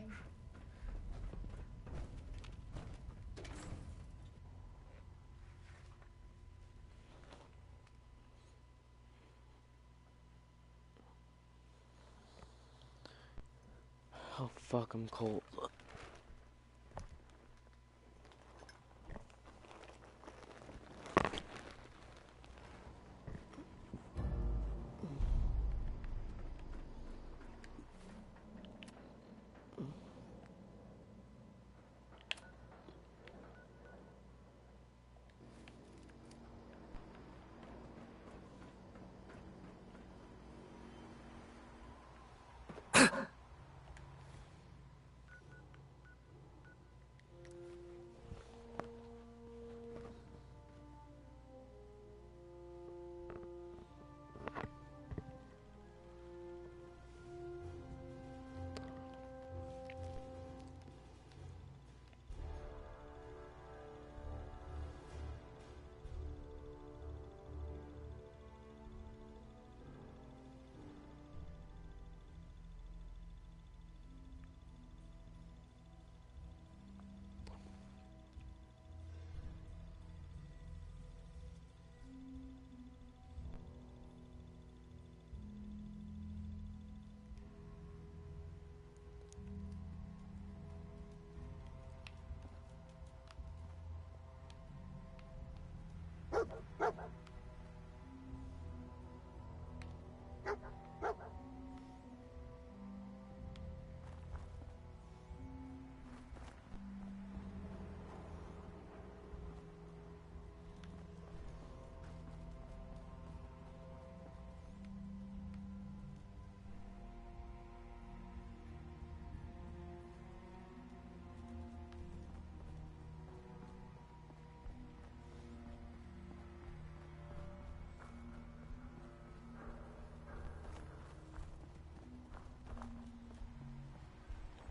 Oh fuck, I'm cold.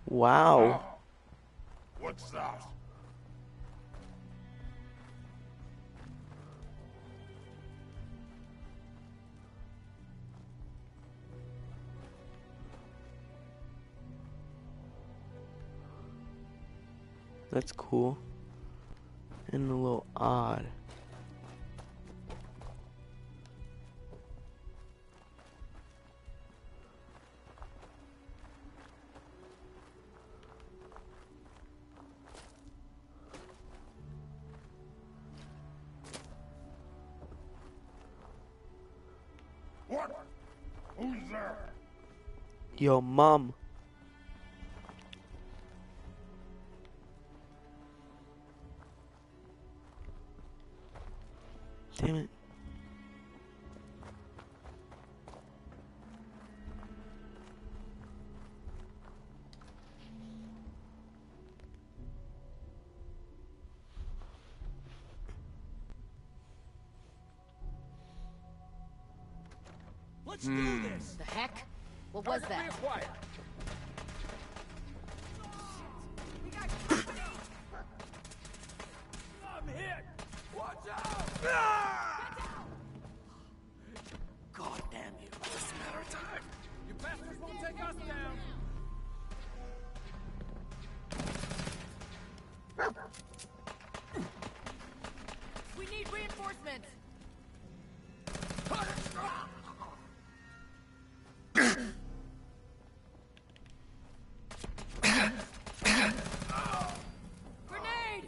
Wow. What's that? That's cool. And a little odd. Yo, mom. Damn it. Let's do this! The heck? What was that? I'm hit! Watch out! God damn you. Just a matter of time. You bastards won't take us down! We need reinforcements! Grenade!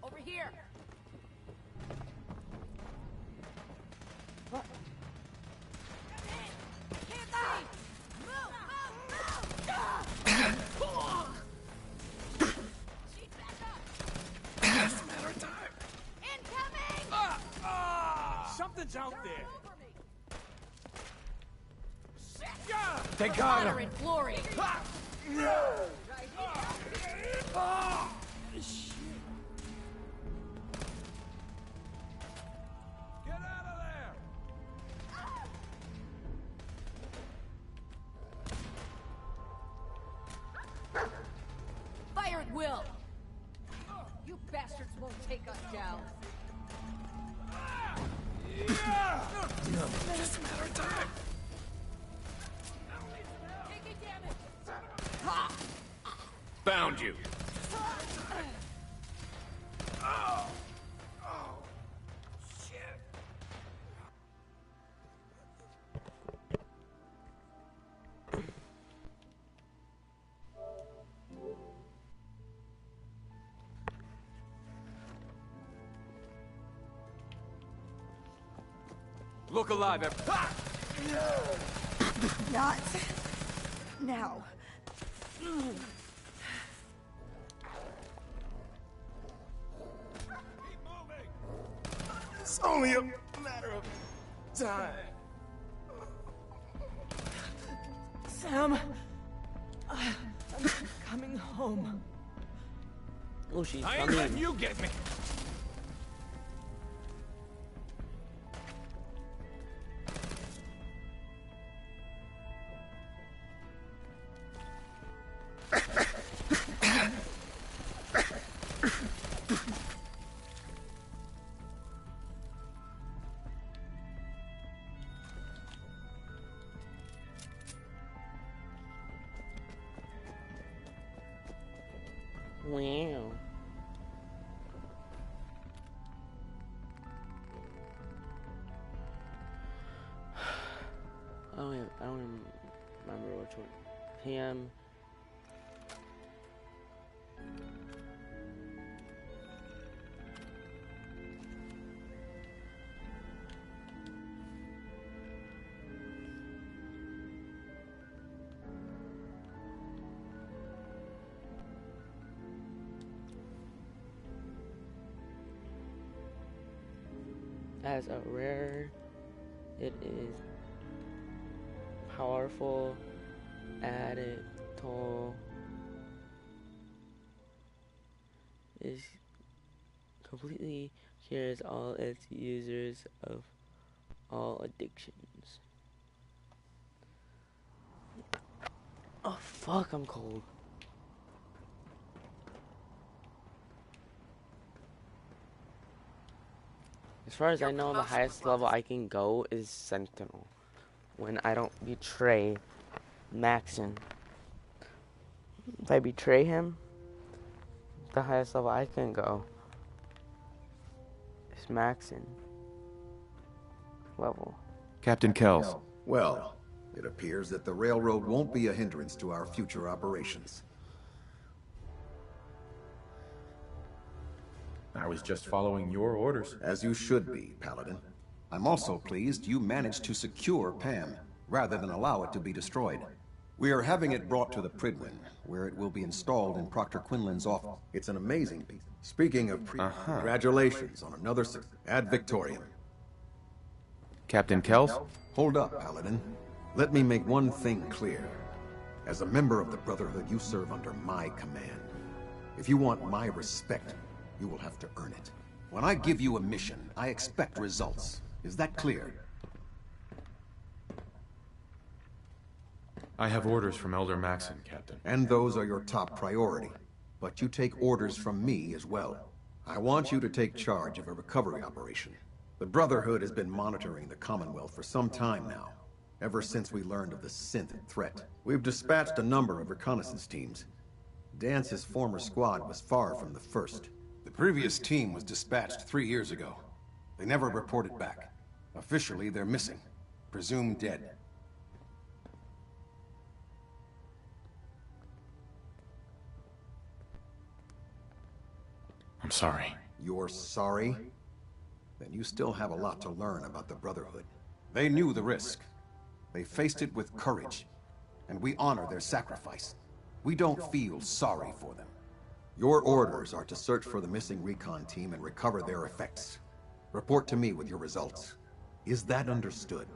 Over here! What? Can't see! Move! She's back up! Just a matter of time. Incoming! Something's out there. They got Honor him. and glory! Get out of there! Fire at will! You bastards won't take us down! Just a matter of time. Taking damage! Found you. Shit. Look alive, Not now. It's only a matter of time. Sam, I'm coming home. Oh, she's I ain't coming. letting you get me. Wow. I don't remember which one. PM. As a rare, it is powerful, added toll is completely cures all its users of all addictions. Oh fuck, I'm cold. As far as I know, the highest level I can go is Sentinel. When I don't betray Maxon. If I betray him, the highest level I can go is Maxon level. Captain Kells. Well, it appears that the railroad won't be a hindrance to our future operations. I was just following your orders. As you should be, Paladin. I'm also pleased you managed to secure Pam, rather than allow it to be destroyed. We are having it brought to the Pridwin, where it will be installed in Proctor Quinlan's office. It's an amazing piece. Speaking of congratulations on another ad Victoriam. Captain Kells? Hold up, Paladin. Let me make one thing clear. As a member of the Brotherhood, you serve under my command. If you want my respect, you will have to earn it. When I give you a mission, I expect results. Is that clear? I have orders from Elder Maxon, Captain. And those are your top priority. But you take orders from me as well. I want you to take charge of a recovery operation. The Brotherhood has been monitoring the Commonwealth for some time now, ever since we learned of the synth threat. We've dispatched a number of reconnaissance teams. Dance's former squad was far from the first. The previous team was dispatched 3 years ago. They never reported back. Officially, they're missing. Presumed dead. I'm sorry. You're sorry? Then you still have a lot to learn about the Brotherhood. They knew the risk. They faced it with courage. And we honor their sacrifice. We don't feel sorry for them. Your orders are to search for the missing recon team and recover their effects. Report to me with your results. Is that understood?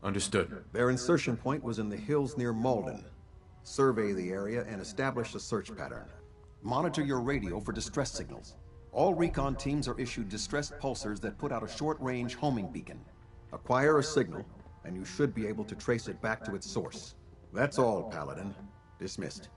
Understood. Their insertion point was in the hills near Malden. Survey the area and establish a search pattern. Monitor your radio for distress signals. All recon teams are issued distress pulsars that put out a short-range homing beacon. Acquire a signal, and you should be able to trace it back to its source. That's all, Paladin. Dismissed.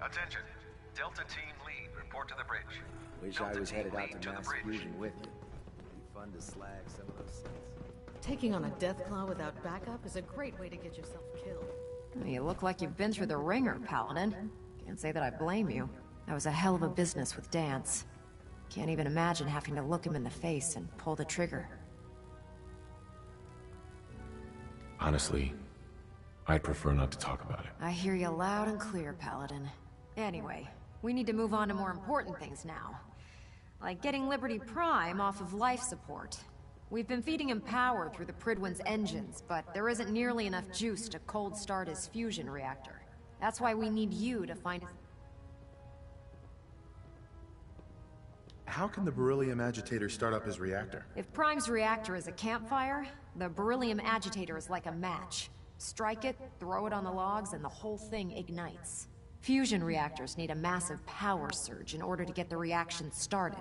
Attention. Delta Team Lead, report to the bridge. Wish I was headed out to mass fusion with you. It'd be fun to slag some of those things. Taking on a Deathclaw without backup is a great way to get yourself killed. You look like you've been through the ringer, Paladin. Can't say that I blame you. That was a hell of a business with Dance. Can't even imagine having to look him in the face and pull the trigger. Honestly, I'd prefer not to talk about it. I hear you loud and clear, Paladin. Anyway, we need to move on to more important things now. Like getting Liberty Prime off of life support. We've been feeding him power through the Pridwin's engines, but there isn't nearly enough juice to cold start his fusion reactor. That's why we need you to find... How can the beryllium agitator start up his reactor? If Prime's reactor is a campfire, the beryllium agitator is like a match. Strike it, throw it on the logs, and the whole thing ignites. Fusion reactors need a massive power surge in order to get the reaction started.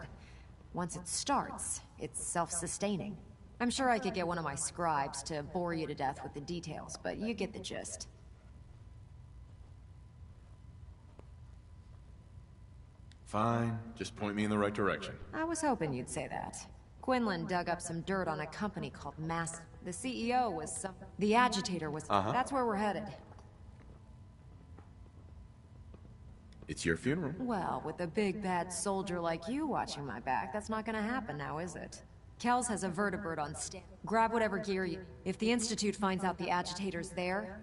Once it starts, it's self-sustaining. I'm sure I could get one of my scribes to bore you to death with the details, but you get the gist. Fine, just point me in the right direction. I was hoping you'd say that. Quinlan dug up some dirt on a company called Mass... The CEO was some... The agitator was... That's where we're headed. It's your funeral. Well, with a big bad soldier like you watching my back, that's not gonna happen now, is it? Kells has a vertibird on stand. Grab whatever gear you... If the Institute finds out the agitator's there...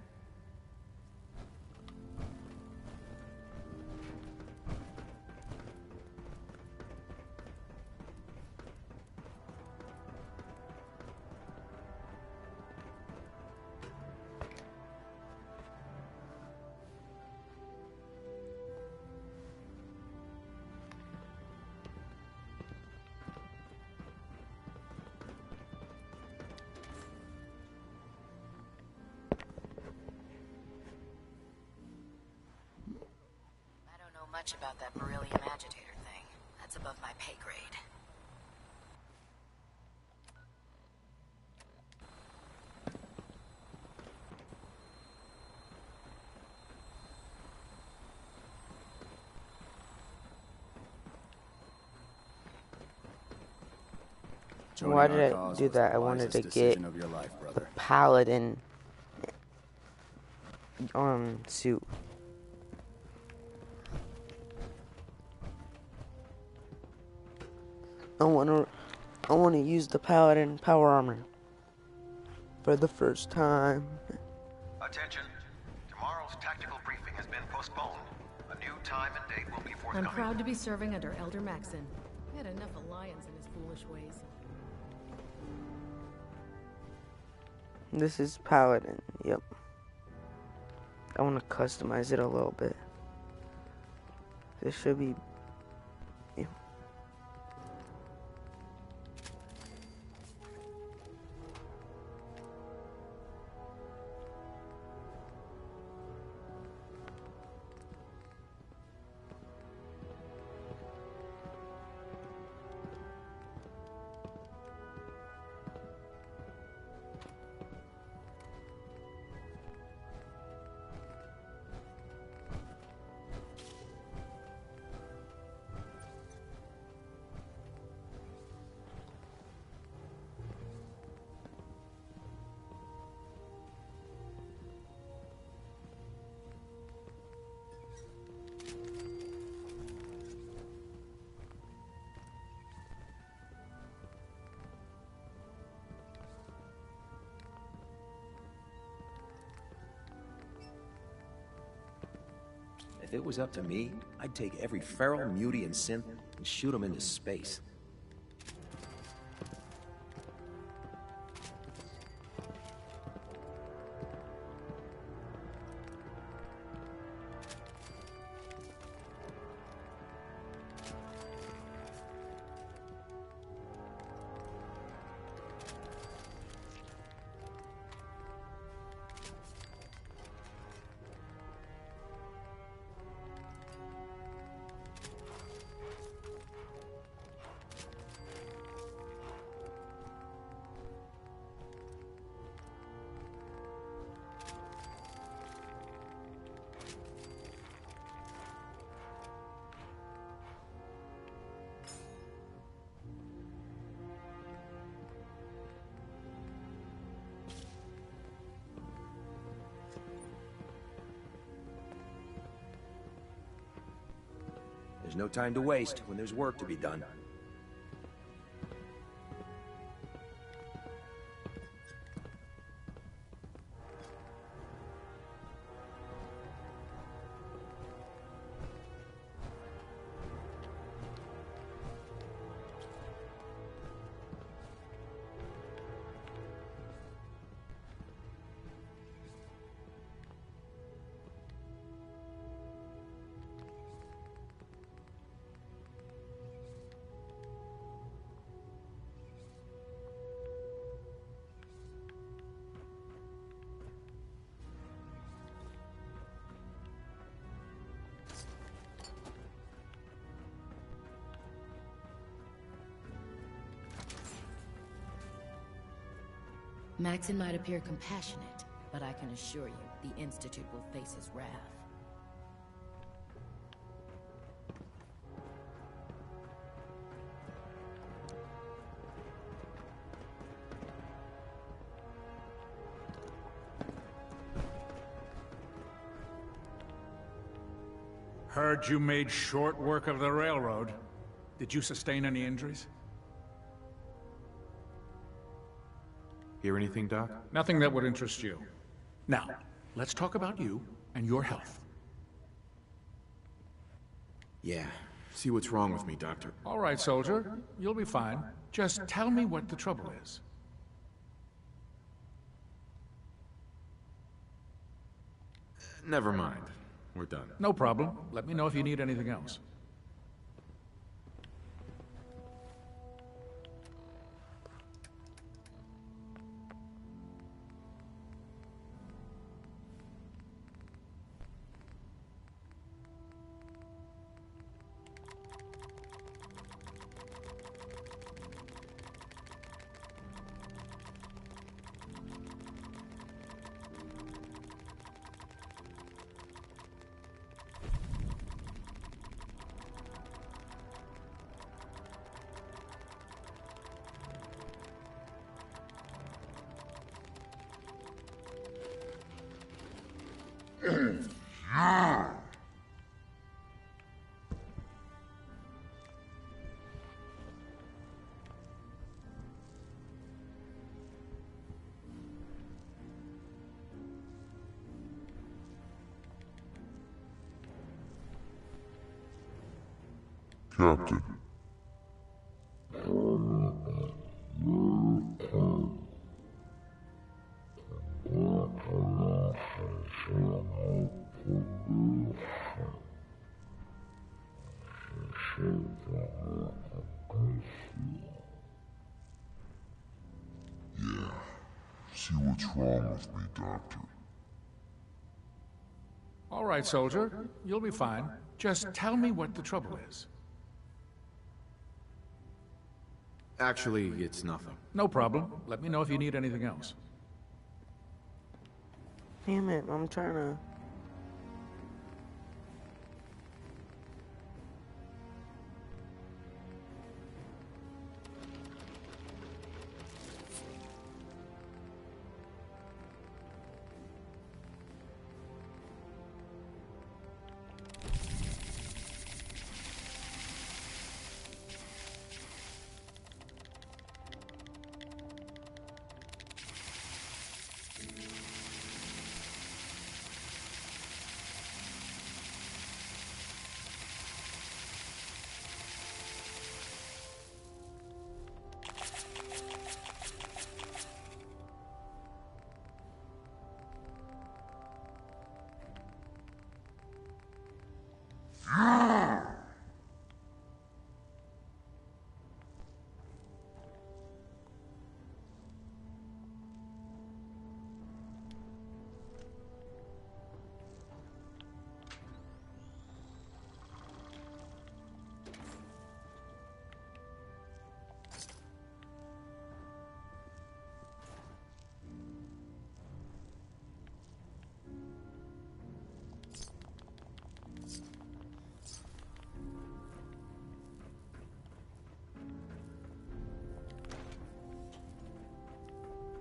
Much about that beryllium agitator thing. That's above my pay grade. Joining Why our did I cause do was that? the I wanted to wisest get decision of your life, the brother. paladin suit. I wanna use the paladin power armor for the first time. Attention. Tomorrow's tactical briefing has been postponed. A new time and date will be I'm forthcoming. proud to be serving under Elder Maxon. He had enough alliance in his foolish ways. This is paladin. Yep. I want to customize it a little bit. This should be. Yeah. If it was up to me, I'd take every feral, mutie, and synth and shoot them into space. There's no time to waste when there's work to be done. Maxon might appear compassionate, but I can assure you, the Institute will face his wrath. Heard you made short work of the railroad. Did you sustain any injuries? Hear anything, Doc? Nothing that would interest you. Now, let's talk about you and your health. Yeah. See what's wrong with me, Doctor. All right, soldier. You'll be fine. Just tell me what the trouble is. Never mind. We're done. No problem. Let me know if you need anything else. Captain. Yeah. See what's wrong with me, Doctor. All right, soldier. You'll be fine. Just tell me what the trouble is. Actually, it's nothing. No problem. Let me know if you need anything else. Damn it, I'm trying to...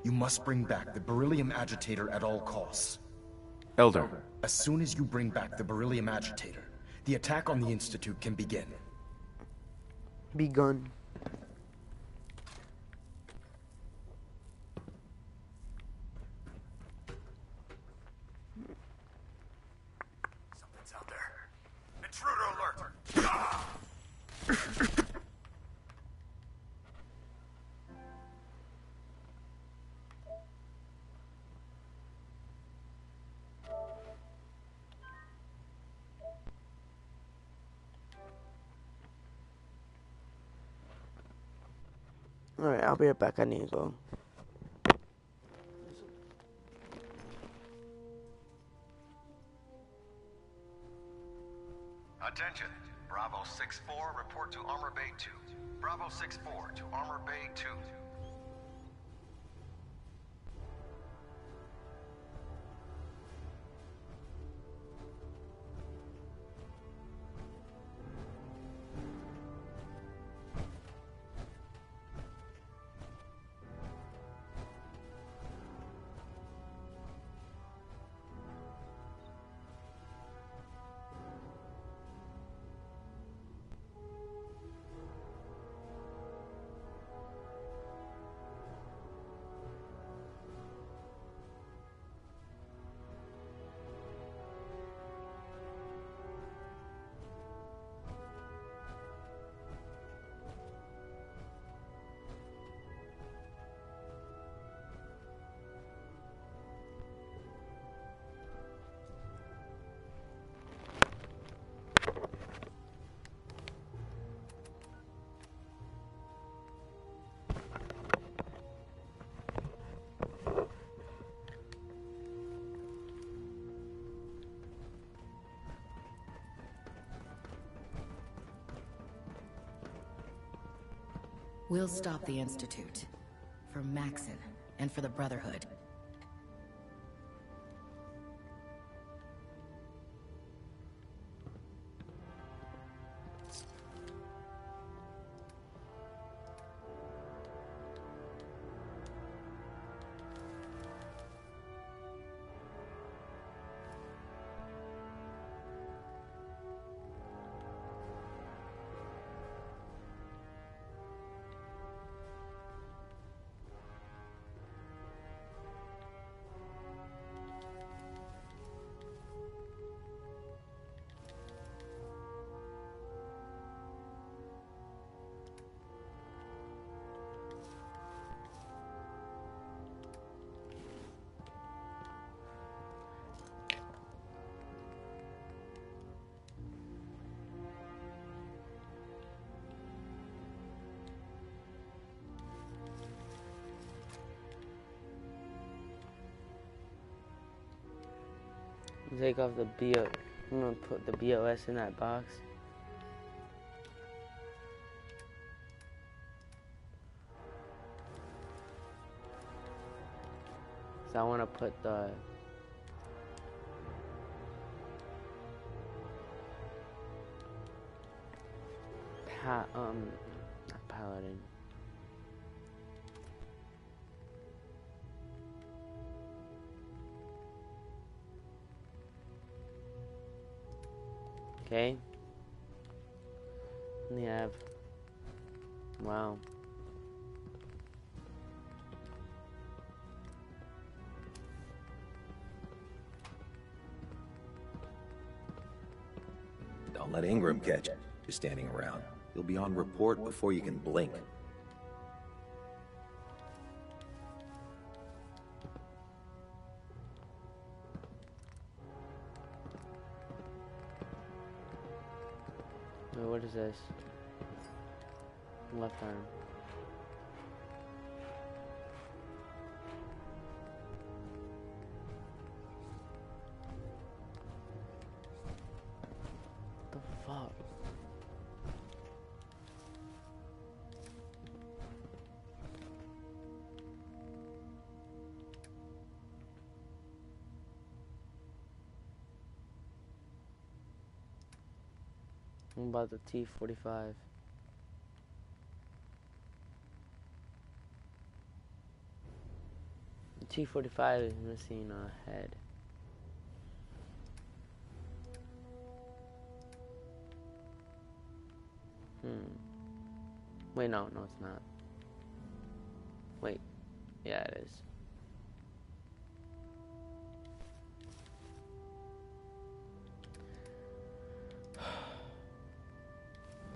You must bring back the beryllium agitator at all costs. Elder. As soon as you bring back the beryllium agitator, the attack on the Institute can begin. Begun. Something's out there. Intruder alert! Alright, I'll be right back. I need to go. Attention. Bravo 6-4, report to Armor Bay 2. Bravo 6-4 to Armor Bay 2. We'll stop the Institute. For Maxon, and for the Brotherhood. Take off the BO. I'm gonna put the BOS in that box. So I want to put the not paladin. Okay. We have, wow. Don't let Ingram catch you standing around. You'll be on report before you can blink. Wait, what is this? Left arm. What the fuck? What about the T-45? The T-45 is missing a head. Wait, no, it's not. Wait, yeah, it is.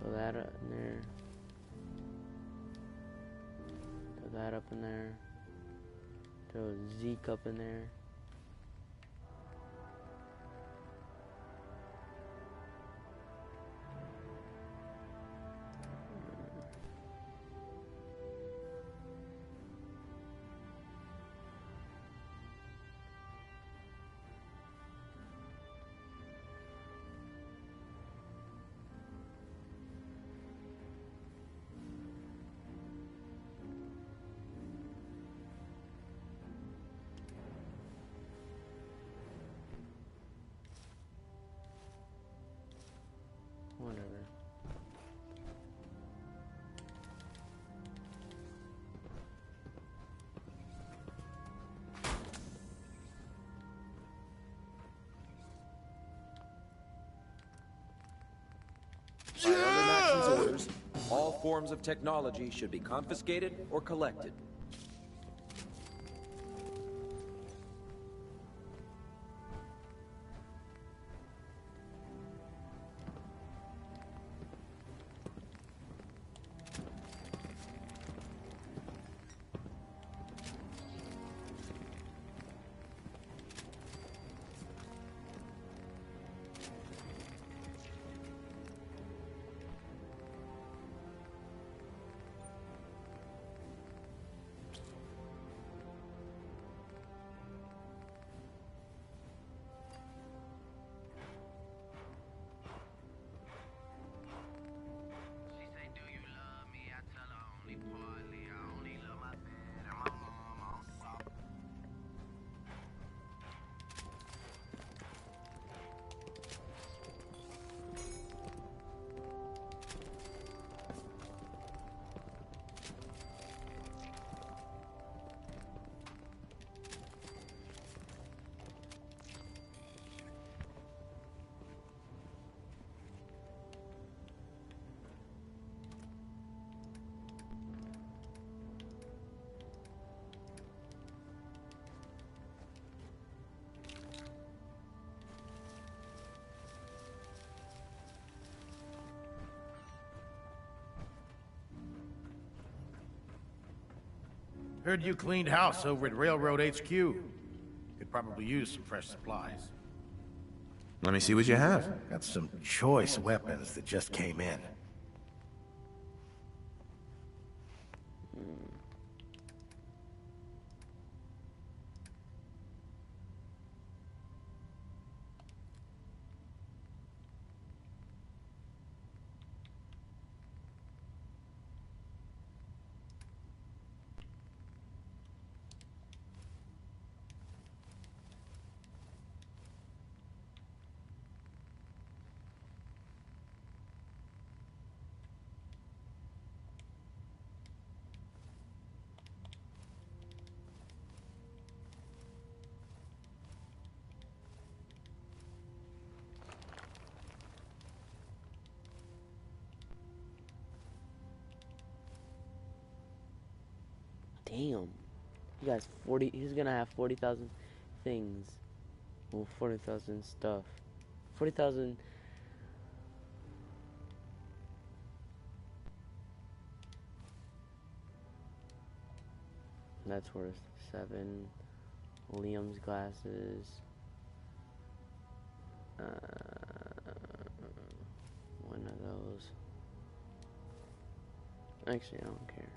Throw that up in there. Throw that up in there. Throw Zeke up in there. Whatever. By Elder Maxon's orders, all forms of technology should be confiscated or collected. Heard you cleaned house over at Railroad HQ. Could probably use some fresh supplies. Let me see what you have. Got some choice weapons that just came in. Damn. He got 40. He's gonna have 40,000 things. Well, 40,000 stuff. 40,000. That's worth 7. Liam's glasses. One of those. Actually, I don't care.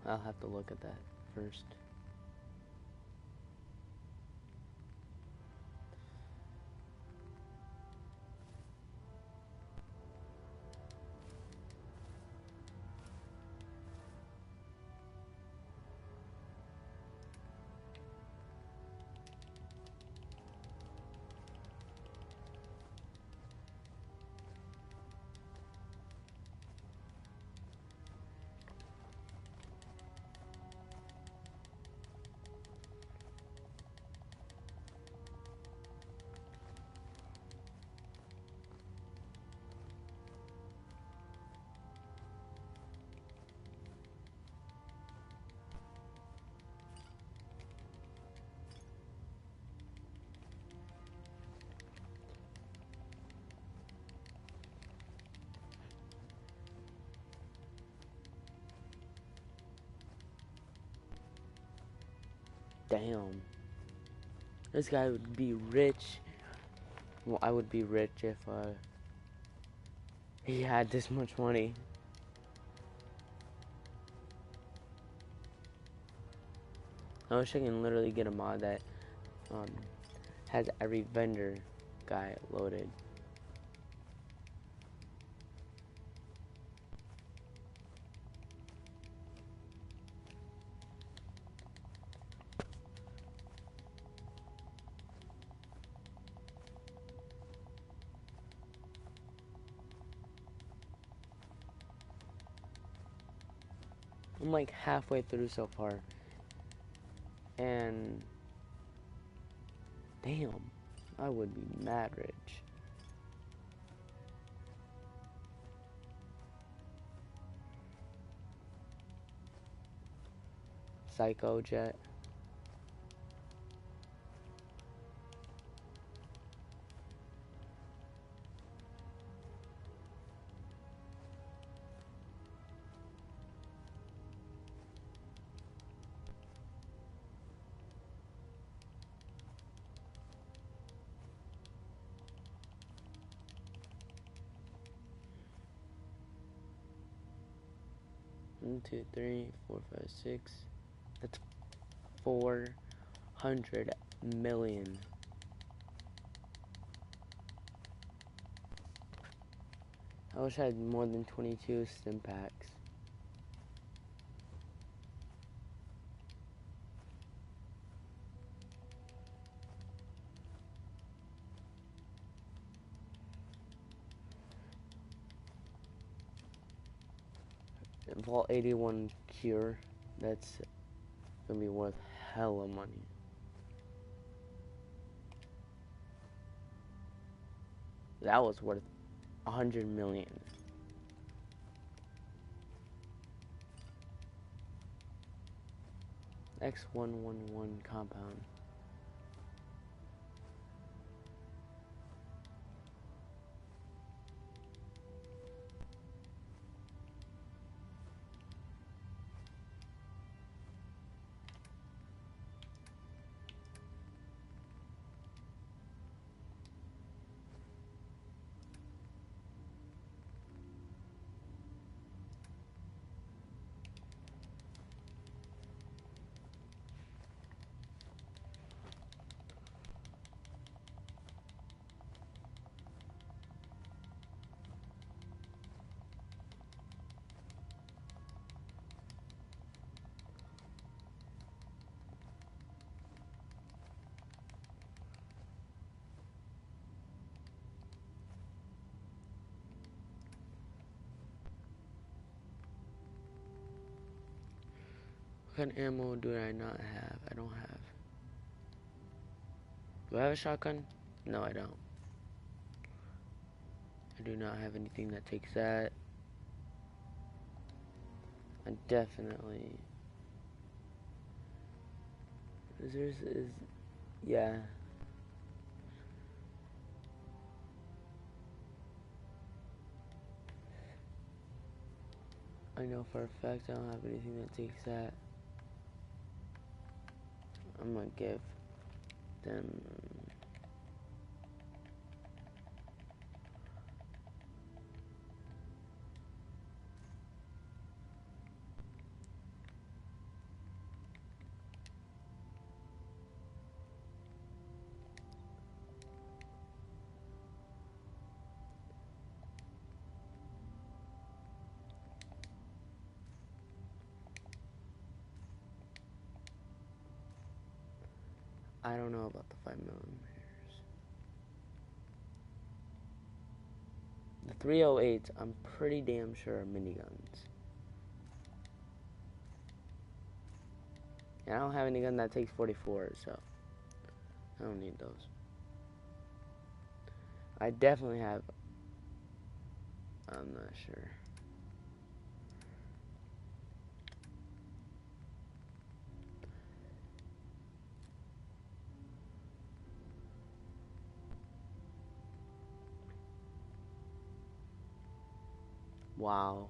I'll have to look at that first. Damn. This guy would be rich. Well, I would be rich if he had this much money. I wish I can literally get a mod that has every vendor guy loaded. I'm like halfway through so far. And damn, I would be mad rich. Psycho Jet. One, two, three, 4, 5, 6. That's 400 million. I wish I had more than 22 stim packs. Vault 81 cure, that's gonna be worth hella money. That was worth 100 million. X111 compound. shotgun ammo do I not have? I don't have. Do I have a shotgun? No, I don't. I do not have anything that takes that. I definitely... yeah. I know for a fact I don't have anything that takes that. I'm gonna give them... I don't know about the 5mm. The 308s, I'm pretty damn sure are miniguns. And I don't have any gun that takes 44, so I don't need those. I definitely have... I'm not sure. Wow.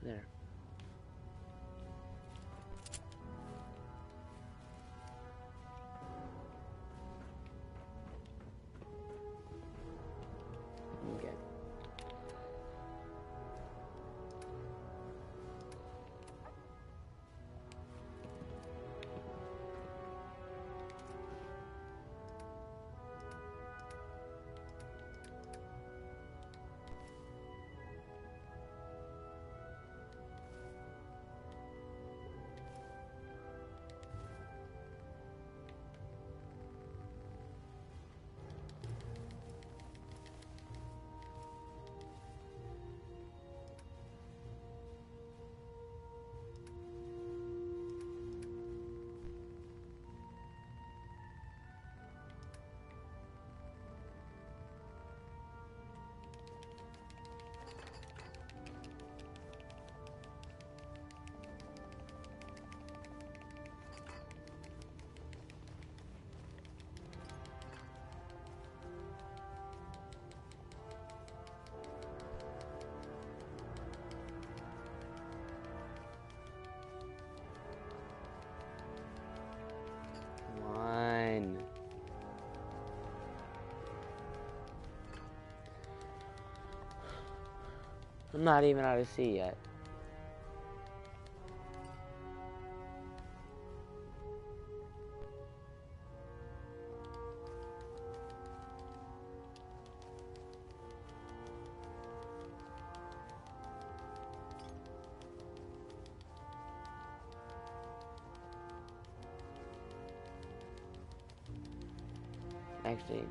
There. Okay. One. I'm not even out of sea yet. Actually,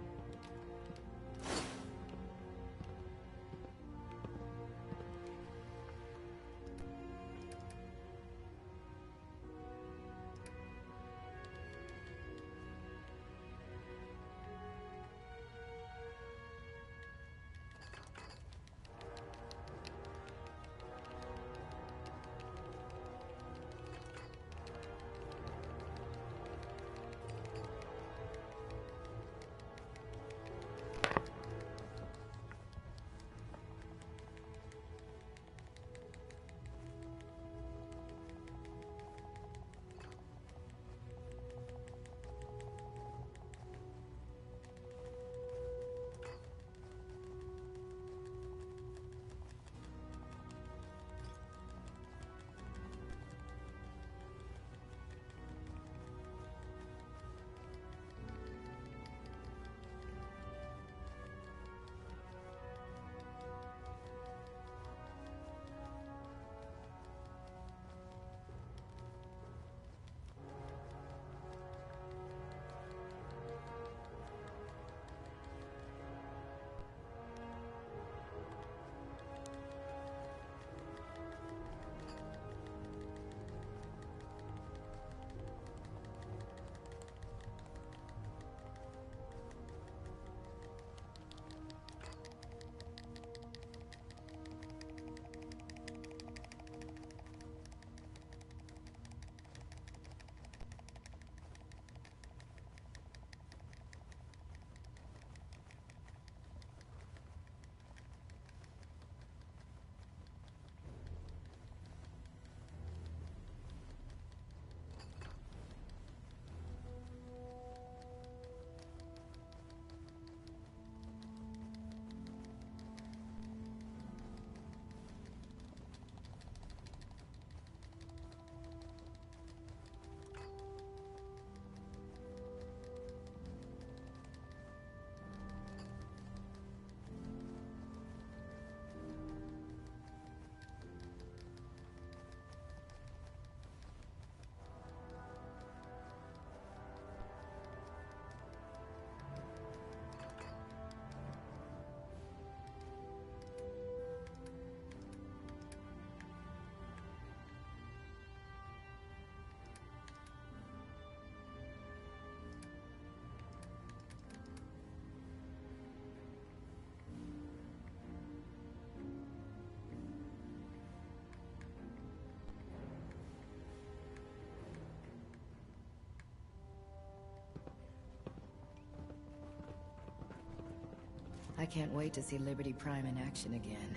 I can't wait to see Liberty Prime in action again.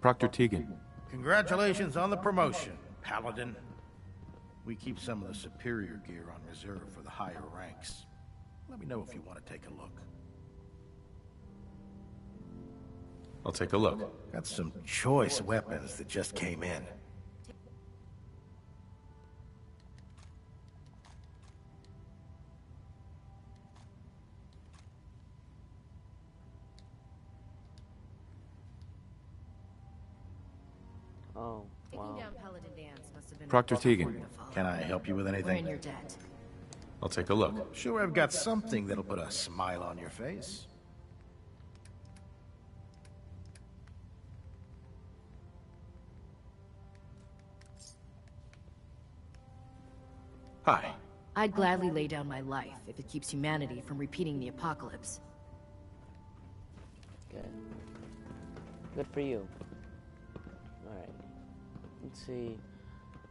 Proctor Tegan. Congratulations on the promotion, Paladin. We keep some of the superior gear on reserve for the higher ranks. Let me know if you want to take a look. I'll take a look. Got some choice weapons that just came in. Oh, wow. Taking down Paladin Dance must have been Proctor Tegan. Can I help you with We're in anything? your debt. I'll take a look. Sure, I've got something that'll put a smile on your face. Hi. I'd gladly lay down my life if it keeps humanity from repeating the apocalypse. Good. Good for you. Alright. Let's see.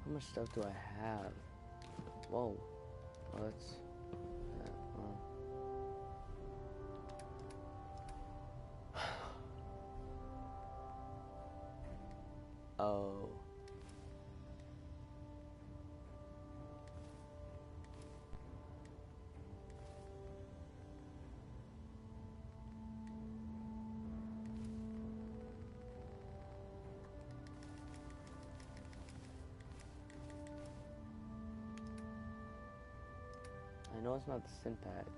How much stuff do I have? Whoa. Oh, that's... Oh. I know it's not the syntax.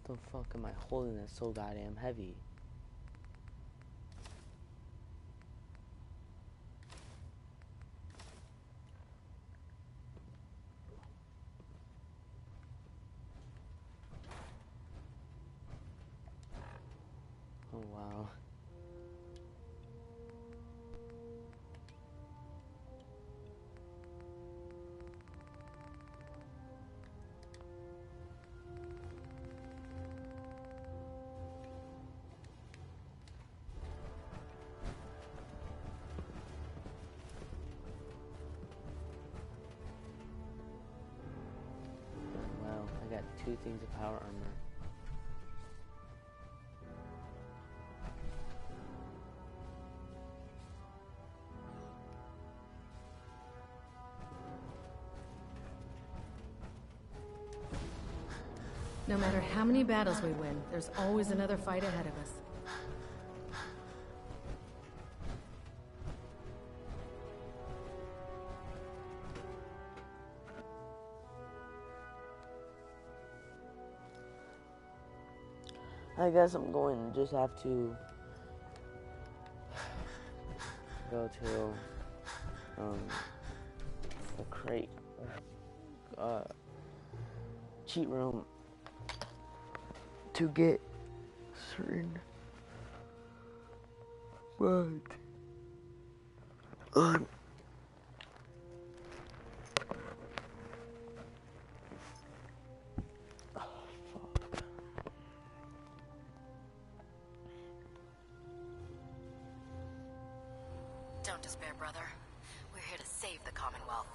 What the fuck am I holding that's so goddamn heavy? Oh wow. Wow, I got 2 things of power armor. No matter how many battles we win, there's always another fight ahead of us. I guess I'm going to just have to go to the crate cheat room to get certain Don't despair, brother. We're here to save the Commonwealth.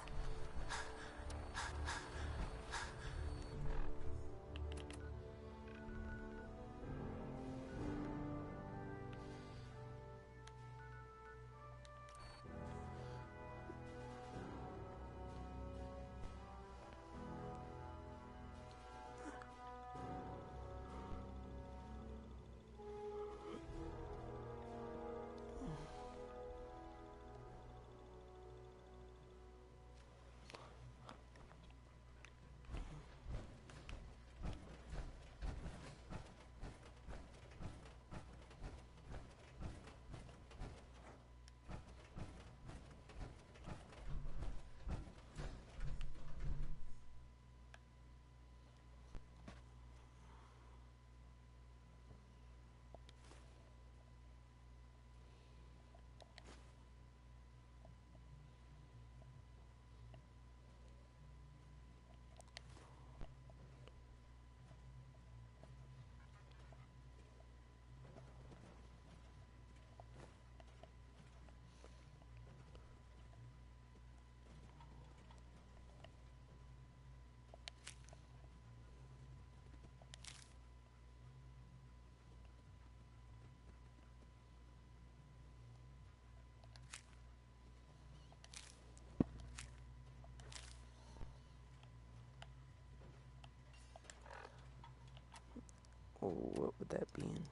Oh, what would that be in?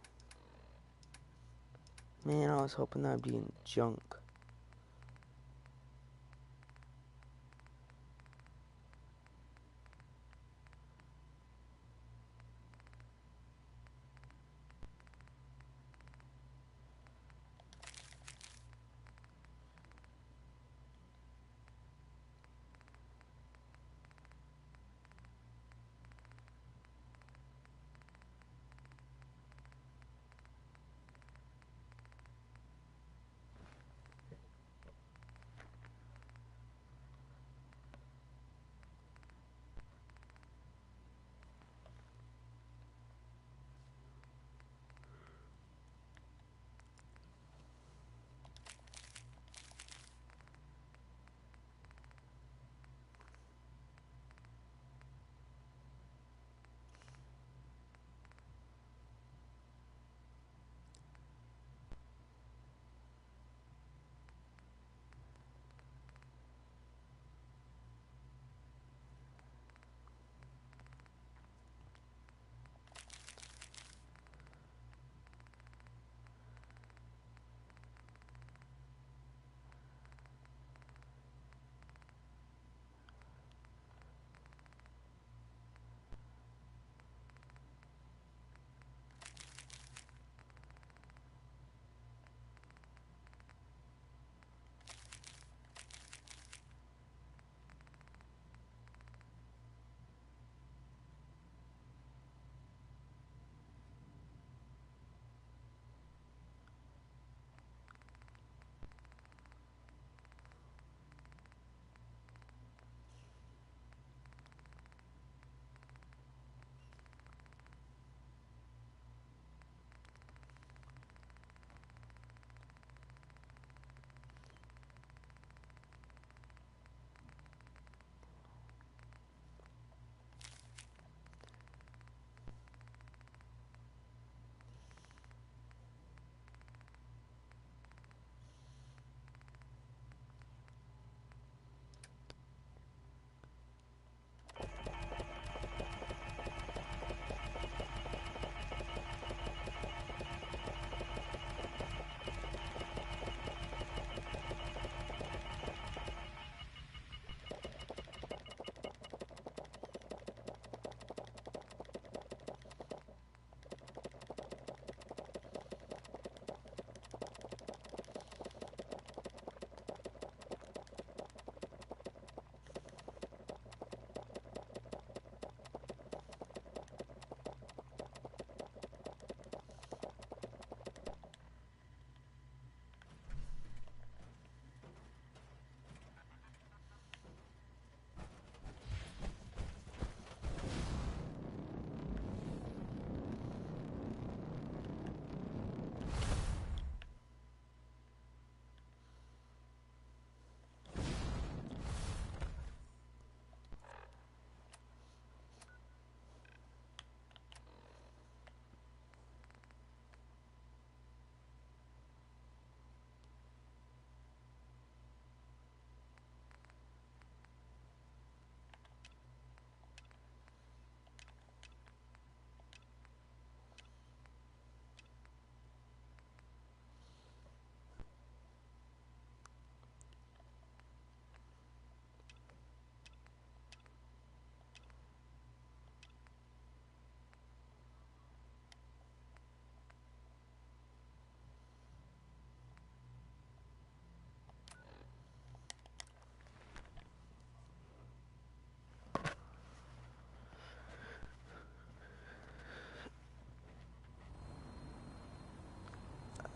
Man, I was hoping that'd be in junk.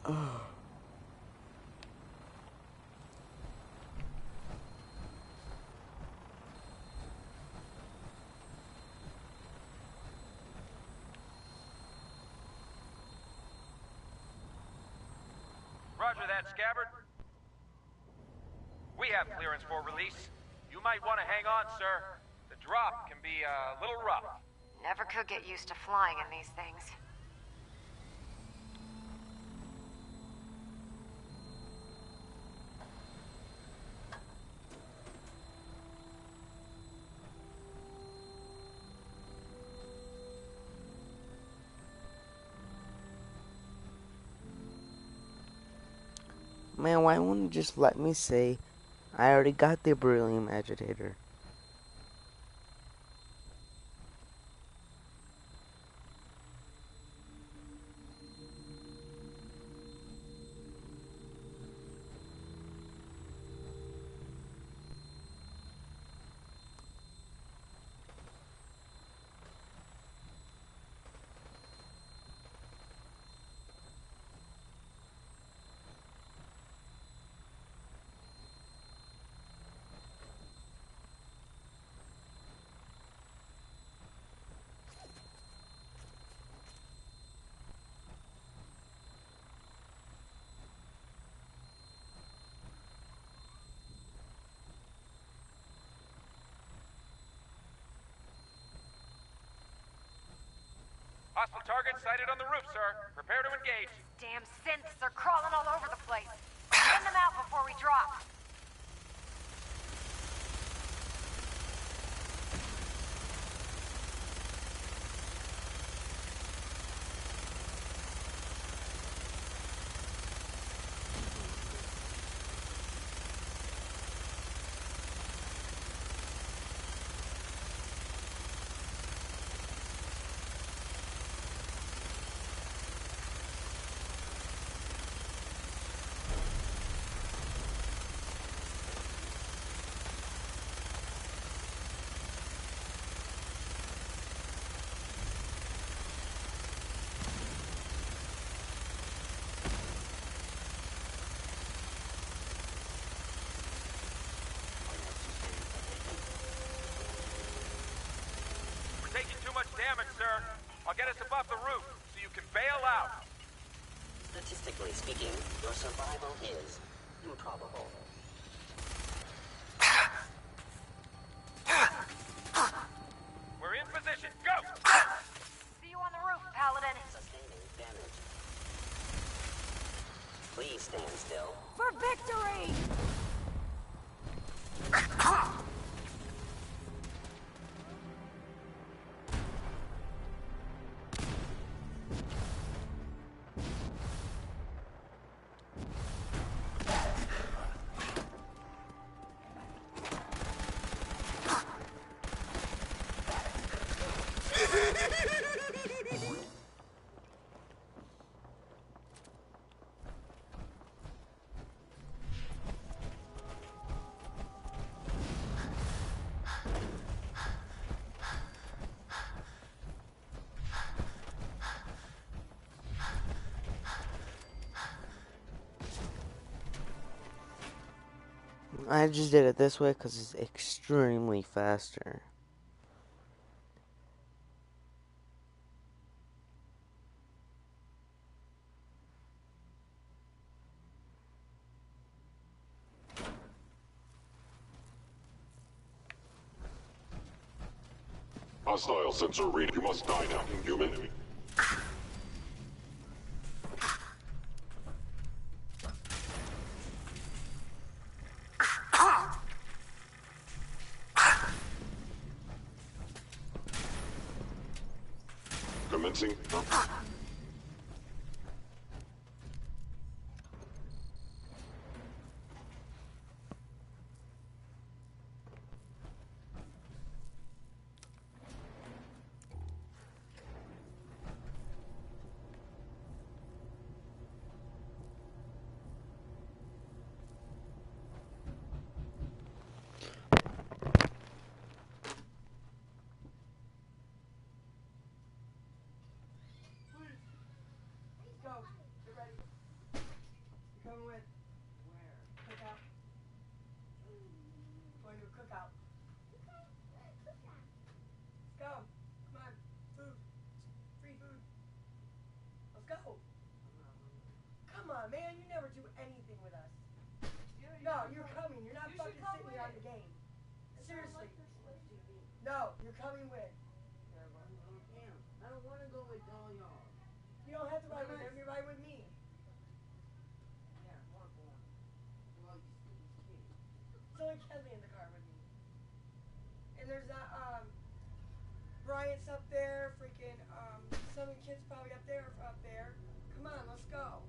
Oh. Roger that, Scabbard. We have clearance for release. You might want to hang on, sir. The drop can be a little rough. Never could get used to flying in these things. Man, why wouldn't you just let me say I already got the beryllium agitator? Hostile target sighted on the roof, sir. Prepare to engage. Damn synths, they're crawling all over the place. Send them out before we drop. We're taking too much damage, sir. I'll get us above the roof so you can bail out. Statistically speaking, your survival is improbable. We're in position. Go! See you on the roof, Paladin. Sustaining damage. Please stand still. For victory! I just did it this way because it's extremely faster. Hostile sensor reading. You must die now, human. Commencing. Man, you never do anything with us. No, you're coming. You're not fucking sitting here on the game. Seriously. No, you're coming with. I don't want to go with all y'all. You don't have to ride with them. You ride with me. Yeah, one more. Well, you stupid kid. It's only Kelly in the car with me. And there's that, Bryant's up there. Freaking, some of the kids probably up there. Come on, let's go.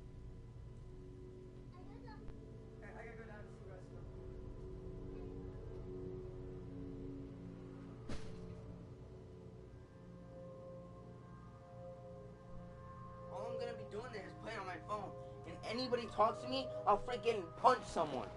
doing this, playing on my phone. And anybody talks to me, I'll freaking punch someone.